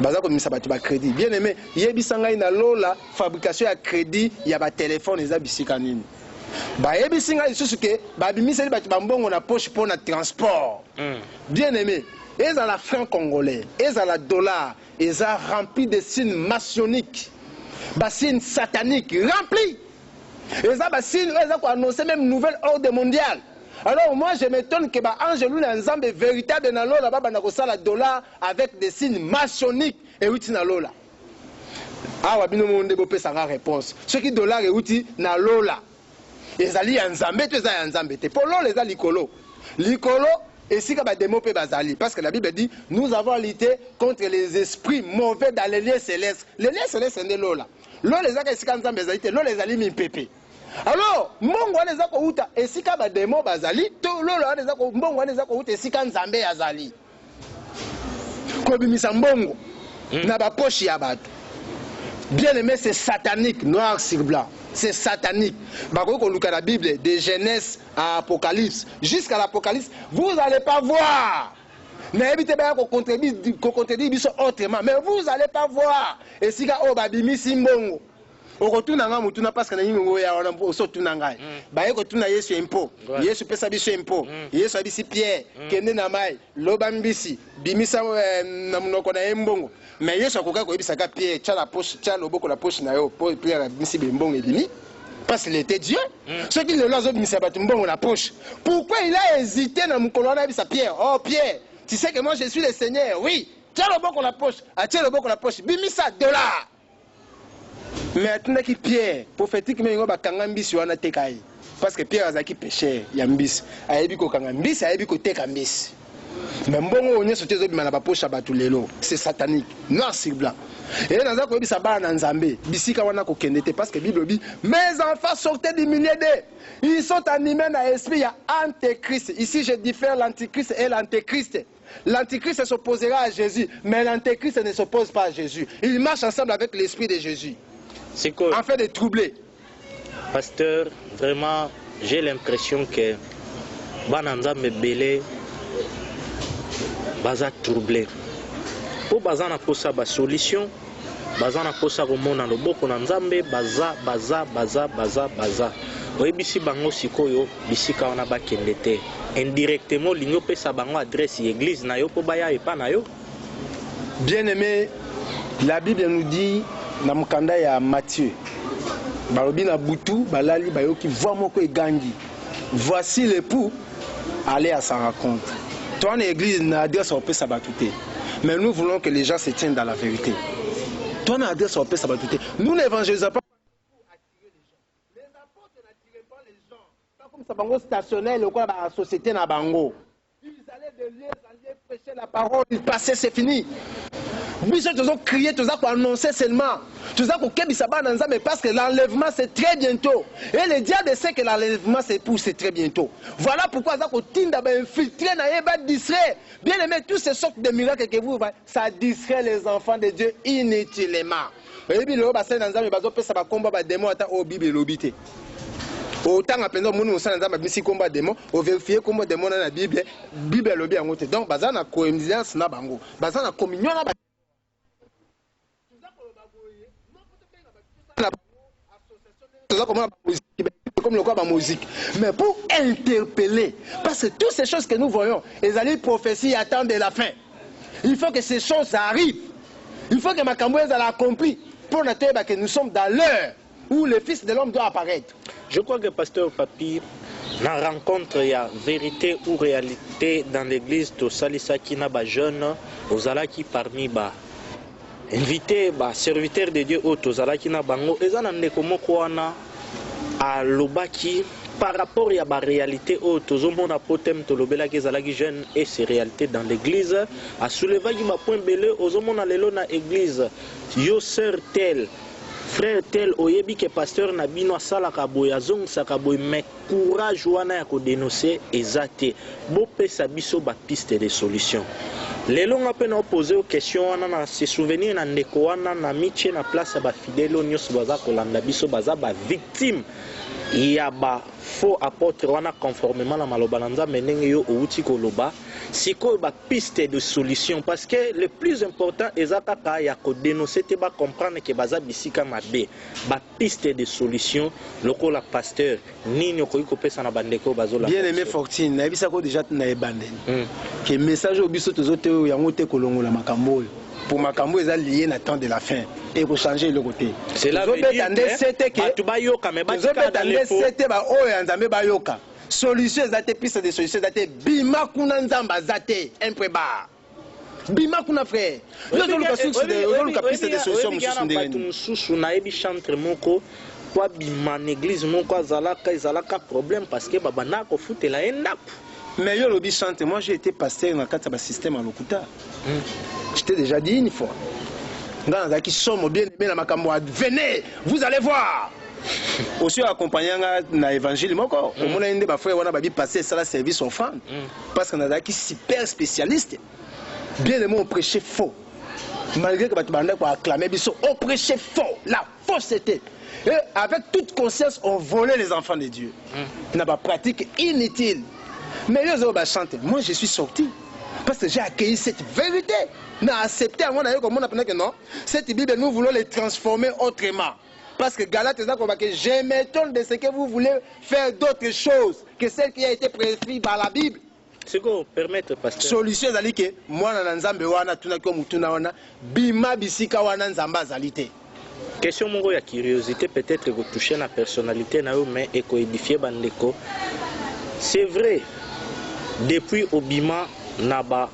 Speaker 1: Baza komisa batu ba crédit. Bien aimé, yebisa ngai na Lola fabrication ya crédit ya ba téléphone eza bisika nini. Ba yebisa ngai lisusu ke ba bimisa batu ba mbongo na poche pour na transport. Bien aimé, ezala franc congolais, ezala dollar, eza rempli de signes maçonniques. Bassine satanique rempli. Et ça, bassine, ils ont annoncé même nouvelle ordre mondiale. Alors moi, je m'étonne que Angelou Nzambe est véritable dans l'eau là-bas, la dollar avec des signes maçonniques et outil dans l'eau là. Ah, wabino monde bopé sa réponse. Ce qui dollar et outil dans l'eau là. Les alliés Nzambe, tu es Nzambe. Pour l'eau, les alliés Likolo. Likolo. Et si démopé bazali, parce que la Bible dit, nous avons lutté contre les esprits mauvais dans les lieux célestes. Les lieux célestes, c'est l'eau là. L'eau les a l'eau les a mis pépé. Alors, mongo les a kouta, et si ka démo bazali, tout l'eau les a mongo les a kouta, et si ka nzambe azali. Kobimisa mbongo, na ba poche ya bato. Bien aimé, c'est satanique, noir sur blanc. C'est satanique. Quand la Bible, de Genèse à Apocalypse, jusqu'à l'Apocalypse, vous n'allez pas voir. N'évitez pas qu'on contredise autrement, mais vous n'allez pas voir. Et si vous avez mis Simbongo, au retour dans le monde, parce que nous avons au saut tunangai. Bah, retour na Yesu impo. Yesu pesa biso impo. Yesu abisi Pierre, kende na mai, lobambisi, bimisa na munoko na mbongo. Mais Yesu akoka ko ebisa ka Pierre, tcha la poche, tcha loboko la poche na yo, pour Pierre abisi mbongo ebimi. Parce qu'il était Dieu. Ceux qui le lazo bimisa batu mbongo la poche. Pourquoi il a hésité na mukolo na ebisa Pierre? Oh Pierre, tu sais que moi je suis le Seigneur. Oui. Tcha loboko la poche, tcha loboko la poche, bimisa $. Mais attendez qui Pierre, prophétique, mais il va kangambisi wana tekai. Parce que Pierre a qui péché, yambis. Ayebi ko kangambisi, ayebi ko tekambisi. Mais mbongo onye sote zo bimana ba poche abatu lelo. C'est satanique, noir sur blanc. Et dans ça ko yebisa ba na nzambe, bisika wana ko kendete parce que Bible dit mes enfants sortez du milieu d'eux. Ils sont animés dans l'esprit, il y a antéchrist. Ici je diffère l'antichrist et l'antéchrist. L'antichrist s'opposera à Jésus, mais l'antéchrist ne s'oppose pas à Jésus. Il marche ensemble avec l'esprit de Jésus.
Speaker 2: C'est quoi?
Speaker 1: En fait de troubler.
Speaker 2: Pasteur, vraiment, j'ai l'impression que Bananza me belé, baza troublé. Pour baza na posa ba solution, baza na posa ko mona loboko na Nzambe, baza. Oyebisi bango sikoyo bisika wana ba kendete. Indirectement lingo pesa bango adresse église na yo po baya epa na yo.
Speaker 1: Bien aimé, la Bible nous dit na mukanda ya Matthieu balobi na butu balali bayoki voix moko egangi voici l'époux allez à sa rencontre. Toi en église na adresse au pesa batute, mais nous voulons que les gens se tiennent dans la vérité. Toi na adresse au pesa batute, nous n'évangélisons pas pour attirer les gens. Les apôtres n'attiraient pas les gens, pas comme ça bango stationnel ou quoi la société na bango. Ils allaient de lieu en lieu prêcher la parole, ils passaient, c'est fini. Nous avons crié, nous avons annoncé seulement. Nous avons mais parce que l'enlèvement c'est très bientôt. Et le diable sait que l'enlèvement c'est très bientôt. Voilà pourquoi nous avons infiltré, distrait. Bien aimé, toutes ces sortes de miracles que vous voyez, ça distrait les enfants de Dieu inutilement. autant à peine mon ça dans ma combat démon au vérifier combat démon dans la Bible lobby en côté donc bazana coïncidence na bango bazana communion na comme le corps de la musique, mais pour interpeller, parce que toutes ces choses que nous voyons, les alliés prophéties attendent de la fin. Il faut que ces choses arrivent. Il faut que Makambo ait accompli pour noter que nous sommes dans l'heure où le Fils de l'homme doit apparaître.
Speaker 2: Je crois que Pasteur Papi, dans la rencontre, il y a vérité ou réalité dans l'église de Salisa Kinaba jeune, aux alaki parmi bas. Invité, serviteur de Dieu, aux alaki na bango, et ça n'a pas à l'obaki par rapport à la réalité où tout le monde a potem to lobela que zalaki jeune et ces réalités dans l'église à soulever qui m'a point belé aux hommes na lelo na église yo sœur tel frère tel oyebi que pasteur na bino sala kaboya zong sakaboy mais courage wana ya ko dénoncer ezate bo pesa biso ba piste de solution lelo nga pe na poser aux questions wana na se souvenir na ndeko wana na miche na place ba fidèle nyos baza kolanda biso baza ba victime il y a ba faux apôtre wana conformément la maloba na nzambe ndenge yo outi koloba siko ba piste de solution parce que le plus important ezaka ka ya ko dénoncer te ba comprendre que baza bisika mabe ba piste de solution lokola pasteur nini ko pesa na bandeko bazola
Speaker 1: bien aimé Fortune na bisa ko déjà na ebandeni que message au biso tozote yango te kolongola makambo pour makambo eza lié na temps de la fin et pour changer le côté
Speaker 2: c'est là veut dire que tu ba yoka mais ba tika dans les faux
Speaker 1: c'était ba oyo nzambe ba yoka solution ezate piste de solution ezate bima kuna nzamba zate impreba bima kuna frère yo zo luka source de yo luka piste de solution mususu ndenge
Speaker 2: mususu na ebi chantre moko kwa bima l'église moko azalaka problème parce que baba na ko futela endako.
Speaker 1: Mais yo lobi chante, moi j'ai été pasteur dans le cadre système à Lokuta. Je t'ai déjà dit une fois. Dans la qui sommes bien aimés dans ma camoire, venez, vous allez voir. Aussi accompagnant dans l'évangile, moko, au moins un des frères on a babi passer ça la service aux femmes. Parce qu'on a des qui super spécialistes. Bien aimé on prêchait faux. Malgré que tu bandes pour acclamer biso, on prêchait faux, la fausseté. Et avec toute conscience, on volait les enfants de Dieu. N'a pas pratique inutile. Mais moi je suis sorti parce que j'ai accueilli cette vérité. N'a accepté à moi que non. Cette Bible nous voulons les transformer autrement. Parce que Galate que je m'étonne de ce que vous voulez faire d'autres choses que celle qui a été prescrite par la Bible.
Speaker 2: C'est quoi permettre pasteur.
Speaker 1: Solution zali que moi na nzambe wana tuna ko mutuna wana bima bisika wana nzamba zalité.
Speaker 2: Question mongo ya curiosité peut-être que vous touchez la personnalité na mais éco édifier bandeko. C'est vrai. Depuis Obima naba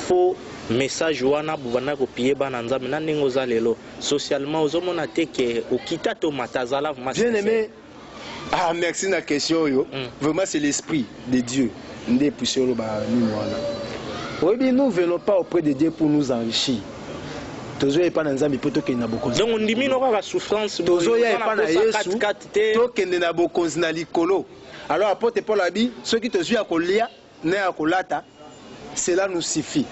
Speaker 2: faux message wana buvana kopier bana nzambe na ndenge ozalelo socialement ozomona te ke okita to matazala
Speaker 1: bien aimé. Ah merci na question yo. Vraiment c'est l'esprit de Dieu. Ndé poussé lo ba ni wana. Oui, nous venons pas auprès de Dieu pour nous enrichir. Tozo e pa na nzambe poto ke na bokonzi.
Speaker 2: Donc on diminue la souffrance
Speaker 1: tozo ya pa na Yesu to kende na bokonzi na likolo. Alors apôtre Paul a dit ceux qui te suivent à kolia ne à kolata cela nous suffit.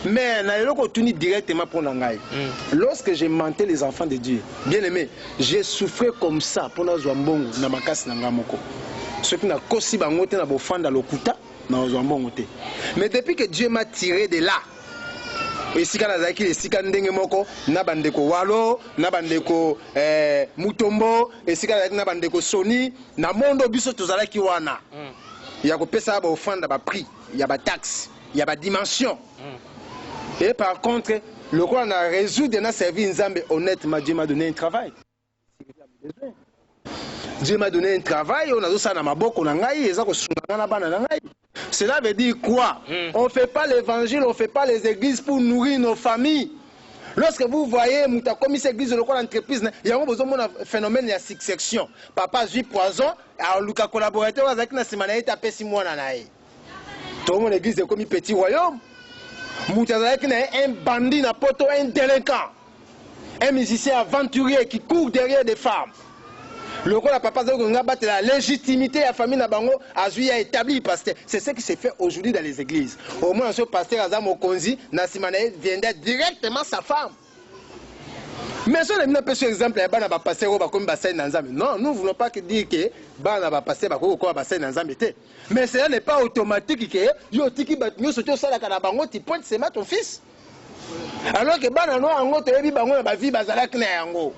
Speaker 1: Mais na eloko tuni directement pour nangai. Lorsque j'ai menté les enfants de Dieu, bien aimé, j'ai souffert comme ça pour na zwambongo na makasi na ngamoko. Ceux qui na kosi bango te na bofanda lokuta na zwambongo te. Mais depuis que Dieu m'a tiré de là, esika nazaki esika ndenge moko na bandeko walo na bandeko mutombo esika nazaki na bandeko soni na mondo biso tozalaki wana ya kopesa ba ofanda ba prix ya ba taxe ya ba dimension et par contre le quoi on a résoudre na servir nzambe honnêtement Dieu m'a donné un travail. Dieu m'a donné un travail on a ça na maboko na ngai eza ko sunga na bana na ngai. Cela veut dire quoi? On ne fait pas l'évangile, on ne fait pas les églises pour nourrir nos familles. Lorsque vous voyez, Mouta comme cette église, le entreprise, il y a un phénomène de succession. Papa joue poison, alors Lucas collaborateur avec la semaine, il tape 6 mois. Tout le monde l'église est comme un petit royaume. Mouta avec un bandit, un poteau, un délinquant. Un musicien aventurier qui court derrière des femmes. Le rôle à papa battre la légitimité à la famille Nabango a établi pasteur. C'est ce qui s'est fait aujourd'hui dans les églises. Au moins ce pasteur Azam Okonzi Nassimane viendrait directement sa femme. Mais si on a mis un peu sur exemple, il y a un passer au comme bassin dans Nzambe. Non, nous ne voulons pas dire que Bana va passer au bassin dans Nzambe. Mais cela n'est pas automatique que yo tiki batnyo soto sala kana bango ti pointe c'est ton fils. Alors que Bana no ango to yebi bango na ba vie bazala kna yango.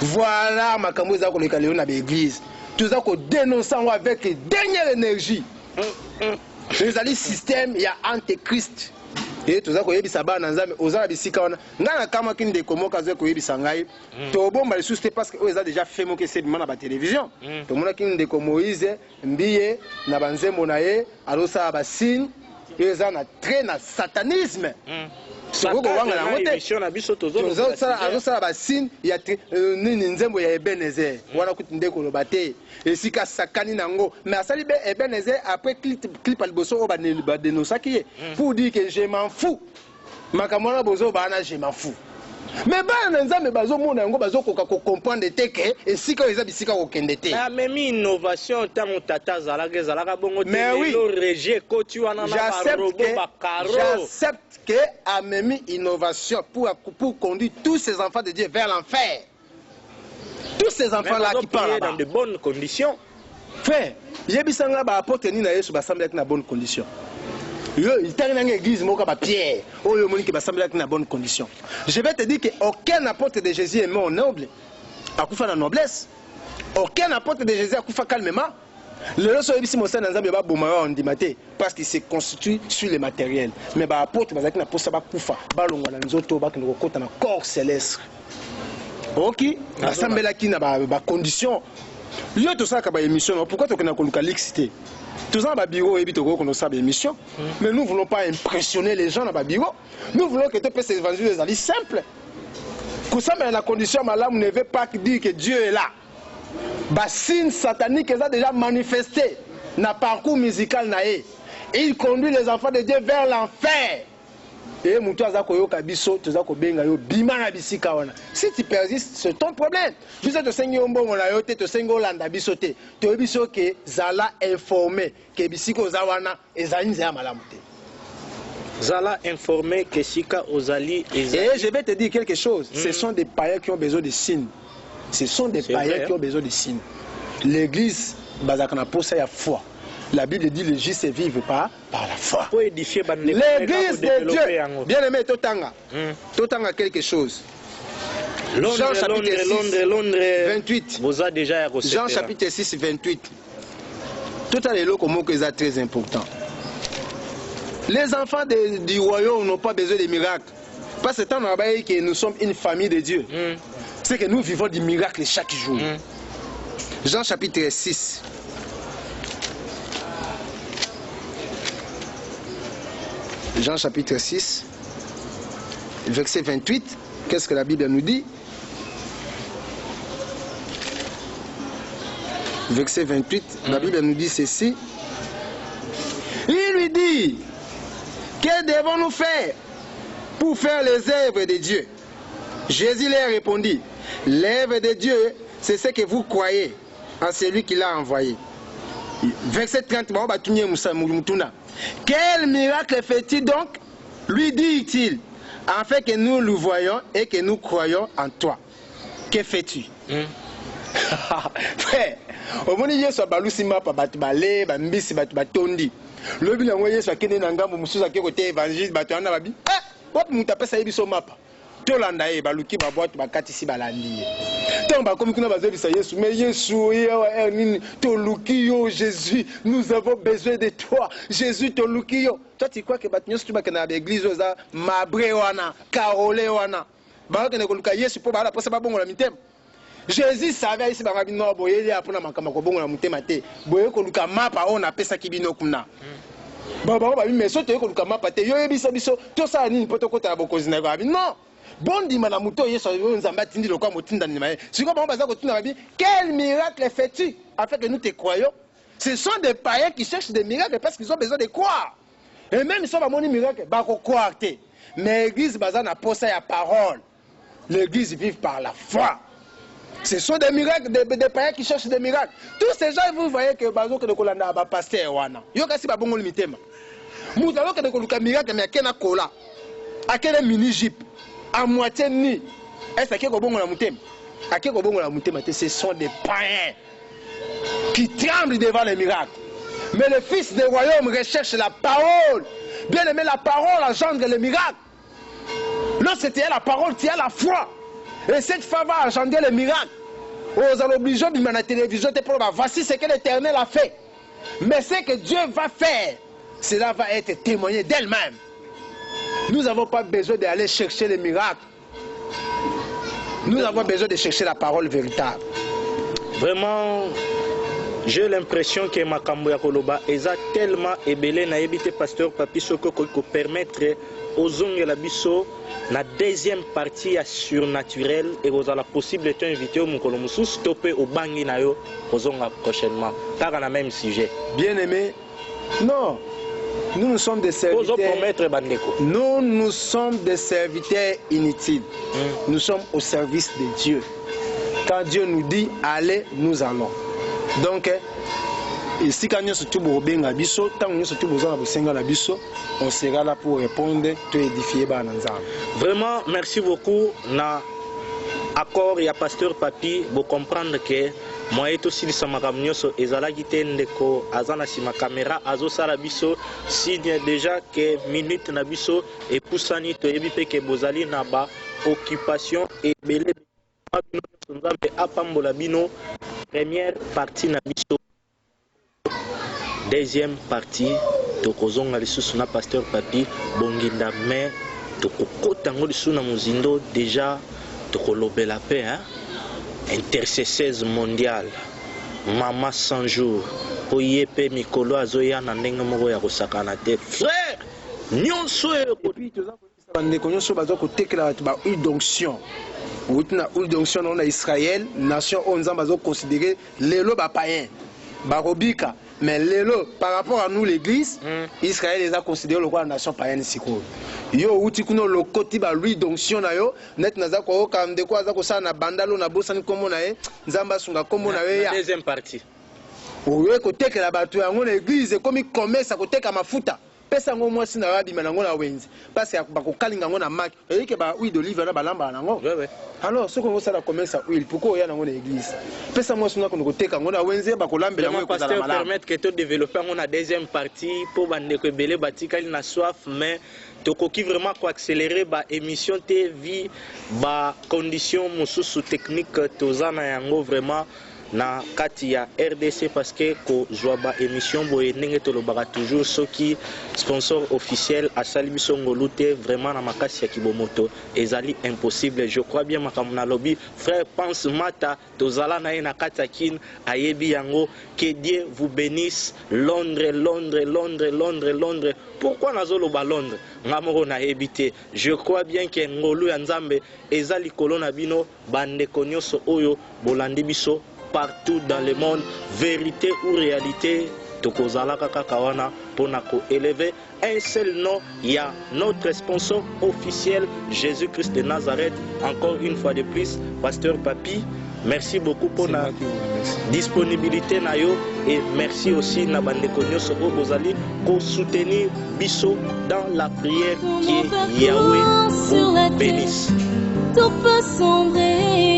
Speaker 1: Voilà makambo za ko le kaleo na l'église. Tout ça ko dénoncer avec dernière énergie. Les alliés système il y a antéchrist. Et tout ça ko yebi saba na Nzambe ozala bisika wana ngana kama kinde komoka zo ko yebi sangai to bomba les c'est parce que eux a déjà fait moquer c'est na ba télévision to mona kinde ko Moïse mbiye na banzembo na ye alosa ba signe et ça na très na satanisme soko wanga na ngote
Speaker 2: na biso tozo
Speaker 1: alosa ba signe ya nini nzembo ya Ebenezer wana kuti ndeko lo bate esika sakani nango mais asali be Ebenezer après clip al boso o ba dénoncer pour dire que je m'en fous makamona bozo bana je m'en fous mais bana nzambe bazo mona yango bazo koka ko comprendre teke esika eza bisika ko kende te
Speaker 2: mais mi innovation tango tata zalaka bongo te
Speaker 1: lo
Speaker 2: rejet ko tu wana na ba robot ba caro
Speaker 1: j'accepte que a mis innovation pour conduire tous ces enfants de Dieu vers l'enfer. Tous ces enfants-là qui parlent
Speaker 2: dans de bonnes conditions.
Speaker 1: Frère, yebisanga ba apporter ni na Yesu ba sambela na bonnes conditions. Yo, il t'a une église moka ba Pierre. Oh yo moni ki ba sambela na bonnes conditions. Je vais te dire que aucun apôtre de Jésus est mort noble. Akufa na noblesse. Aucun apôtre de Jésus akufa calmement. Le loso ebisi mosa na Nzambe ba boma on dimate parce qu'il se constitue sur le matériel. Mais ba apôtre bazaki na posa ba kufa ba longwa na nzoto ba kino kota na corps céleste. OK, ba sambela ki na ba condition. Yo to saka ba émission, pourquoi to kana koluka lixité? Tout ça ba bureau et bitoko kono sa ba émission. Mais nous voulons pas impressionner les gens dans ba bureau. Nous voulons que tu puisses évangile les ali simple. Que ça mais la condition malamu ne veut pas dire que Dieu est là. Bah signe satanique a déjà manifesté dans le parcours musical naé. Il conduit les enfants de Dieu vers l'enfer. Et si tu persistes, c'est ton problème. Tu sais, tu sais que Zala informé que Bisiko Zawana et Zainzea Malamute.
Speaker 2: Zala informé que Sika Ozali et
Speaker 1: je vais te dire quelque chose. Ce sont des païens qui ont besoin de signes. Ce sont des païens qui ont besoin de signes. L'église, il y a foi. La Bible dit que les justes vivent par la foi. L'église de Dieu, bien aimé, Totanga quelque chose. Jean chapitre 6, 28. Jean chapitre 6, 28. Tout à l'heure, c'est très important. Les enfants du royaume n'ont pas besoin de miracles. Parce que nous sommes une famille de Dieu. C'est que nous vivons des miracles chaque jour. Jean chapitre 6. Jean chapitre 6, verset 28. Qu'est-ce que la Bible nous dit? Verset 28, la Bible nous dit ceci. Il lui dit, que devons-nous faire pour faire les œuvres de Dieu? Jésus leur répondit, l'œuvre de Dieu, c'est ce que vous croyez en celui qui l'a envoyé. Verset 30, quel miracle fait-il donc? Lui dit-il, afin que nous le voyons et que nous croyons en toi. Que fais-tu? Frère, au moment où Yesu a balusi mapa batu bale, bambisi batu batondi. Le bilan où Yesu a kene nangambo musuza ke côté évangile batu anda babi. Wap mutape sa yebiso mapa. Tolanda ye baluki baboite bakatisi balandi. Tant bakomi kuna bazobisa Yesu, mais Yesu nini toluki yo Jésus, nous avons besoin de toi. Jésus toluki yo. Toi tu crois que batu nyosu bakena l'église oza mabre wana, karole wana. Ba kene koluka Yesu po bala posa babongo la mitem. Jésus savait ici banga bino boyeli apona makama ko bongo na mutema te. Boye koluka mapa on apesa kibino kuna. Baba ba mais soto koluka mapa te. Yo yebisa biso to sa nini poto kota ya bokozi na ba. Non. Bondi mana muto Yesu nzamba tindi lokwa motinda ni maye. Siko ba baza ko tuna babi, quel miracle fais-tu afin que nous te croyons? Ce sont des païens qui cherchent des miracles parce qu'ils ont besoin de croire. Et même si on va moni miracle, ba ko croire te. Mais l'église baza na posa ya parole. L'église vive par la foi. Ce sont des miracles, des païens qui cherchent des miracles. Tous ces gens, vous voyez que bazo que de kolanda ba pasteur wana. Yo kasi ba bongo limitema. Mutalo que de koluka miracle mais akena kola. Akena mini jeep. À moitié ni. Est-ce que Kobongo la Moutem? À qui Kobongo la Moutem? Ce sont des païens qui tremblent devant les miracles. Mais le Fils du royaume recherche la parole. Bien aimé, la parole engendre les miracles. Lorsque tu as la parole, tu as la foi. Et cette foi va engendrer les miracles. Aux obligeants de la télévision, voici ce que l'Éternel a fait. Mais ce que Dieu va faire, cela va être témoigné d'elle-même. Nous n'avons pas besoin d'aller chercher les miracles. Nous avons besoin de chercher la parole véritable.
Speaker 2: Vraiment, j'ai l'impression que Makambo ya Koloba est tellement ébélé na éviter pasteur Papi Soko ko permettre aux ongles la biso la deuxième partie surnaturelle et aux la possibilité d'inviter au Mukolo Musu stopper au bangi na yo aux ongles prochainement car on a même sujet.
Speaker 1: Bien aimé, non. Nous sommes des serviteurs. Nous sommes des serviteurs inutiles. Nous sommes au service de Dieu. Quand Dieu nous dit allez, nous allons. Donc, ici quand nous on sera là pour répondre, te édifier.
Speaker 2: Vraiment, merci beaucoup. Na accord, il y a pasteur Papi, vous comprendre que moi et aussi les samakamnioso ezala kitendeko azana sima caméra azo sala biso signe déjà que minute na biso et poussani to yebi pe ke bozali na ba occupation et belé nzambe apambola bino première partie na biso deuxième partie to kozonga lisusu na pasteur Papi bonginda mais to kokota ngo lisusu na muzindo déjà to kolobela pe hein intercesseuse mondiale Mama 100 jours po yepe mikolo azoya na ndenge moko ya kosakana te frère nyonso
Speaker 1: et puis toza ko ndeko nyonso bazo ko tekela ba huile d'onction na huile d'onction na Israël nation onza bazo considérer lelo ba païen ba robika mais lelo par rapport à nous l'église Israël les a considéré le roi nation païenne siko yo uti kuno lokoti ba lui d'onction na yo net naza ko kande ko aza ko sa na bandalo na bosani komo na ye nzamba sunga komo na ye ya
Speaker 2: deuxième partie
Speaker 1: oyo ko tekela bato yango na église komi commerce ko teka mafuta pesa ngo mwasi na rabi manango na wenzi parce que ba ko kalinga ngo na mak et que ba huile d'olive na balamba nango alors ce qu'on sala commerce huile pourquoi ya nango na église pesa mwasi na ko teka ngo na wenzi ba ko lambela ngo ko zala malama
Speaker 2: permettre que to développer ngo na deuxième partie pour bande ko belé batikali na soif mais tokoki vraiment ko accélérer ba émission TV ba condition mususu technique tozana yango vraiment na kati ya RDC parce que ko joa ba émission boye ndenge tolobaka toujours soki sponsor officiel asali biso ngolute vraiment na makasi ya kibomoto ezali impossible. Je crois bien makambo na lobby frère pense mata tozala na ye na kati ya kin ayebi yango que Dieu vous bénisse. Londres Londres Londres Londres Londres pourquoi nazoloba Londres ngamoko na ebité. Je crois bien que ngolu ya nzambe ezali kolona bino bande konyoso oyo bolandi biso partout dans le monde, vérité ou réalité, tokozala kakawana pour élever un seul nom, il y a notre sponsor officiel, Jésus-Christ de Nazareth. Encore une fois de plus, pasteur Papi, merci beaucoup pour la disponibilité nayo et merci aussi na bande konyoso o bozali ko soutenir biso dans la prière qui est Yahweh vous bénisse.
Speaker 3: Tout peut sombrer.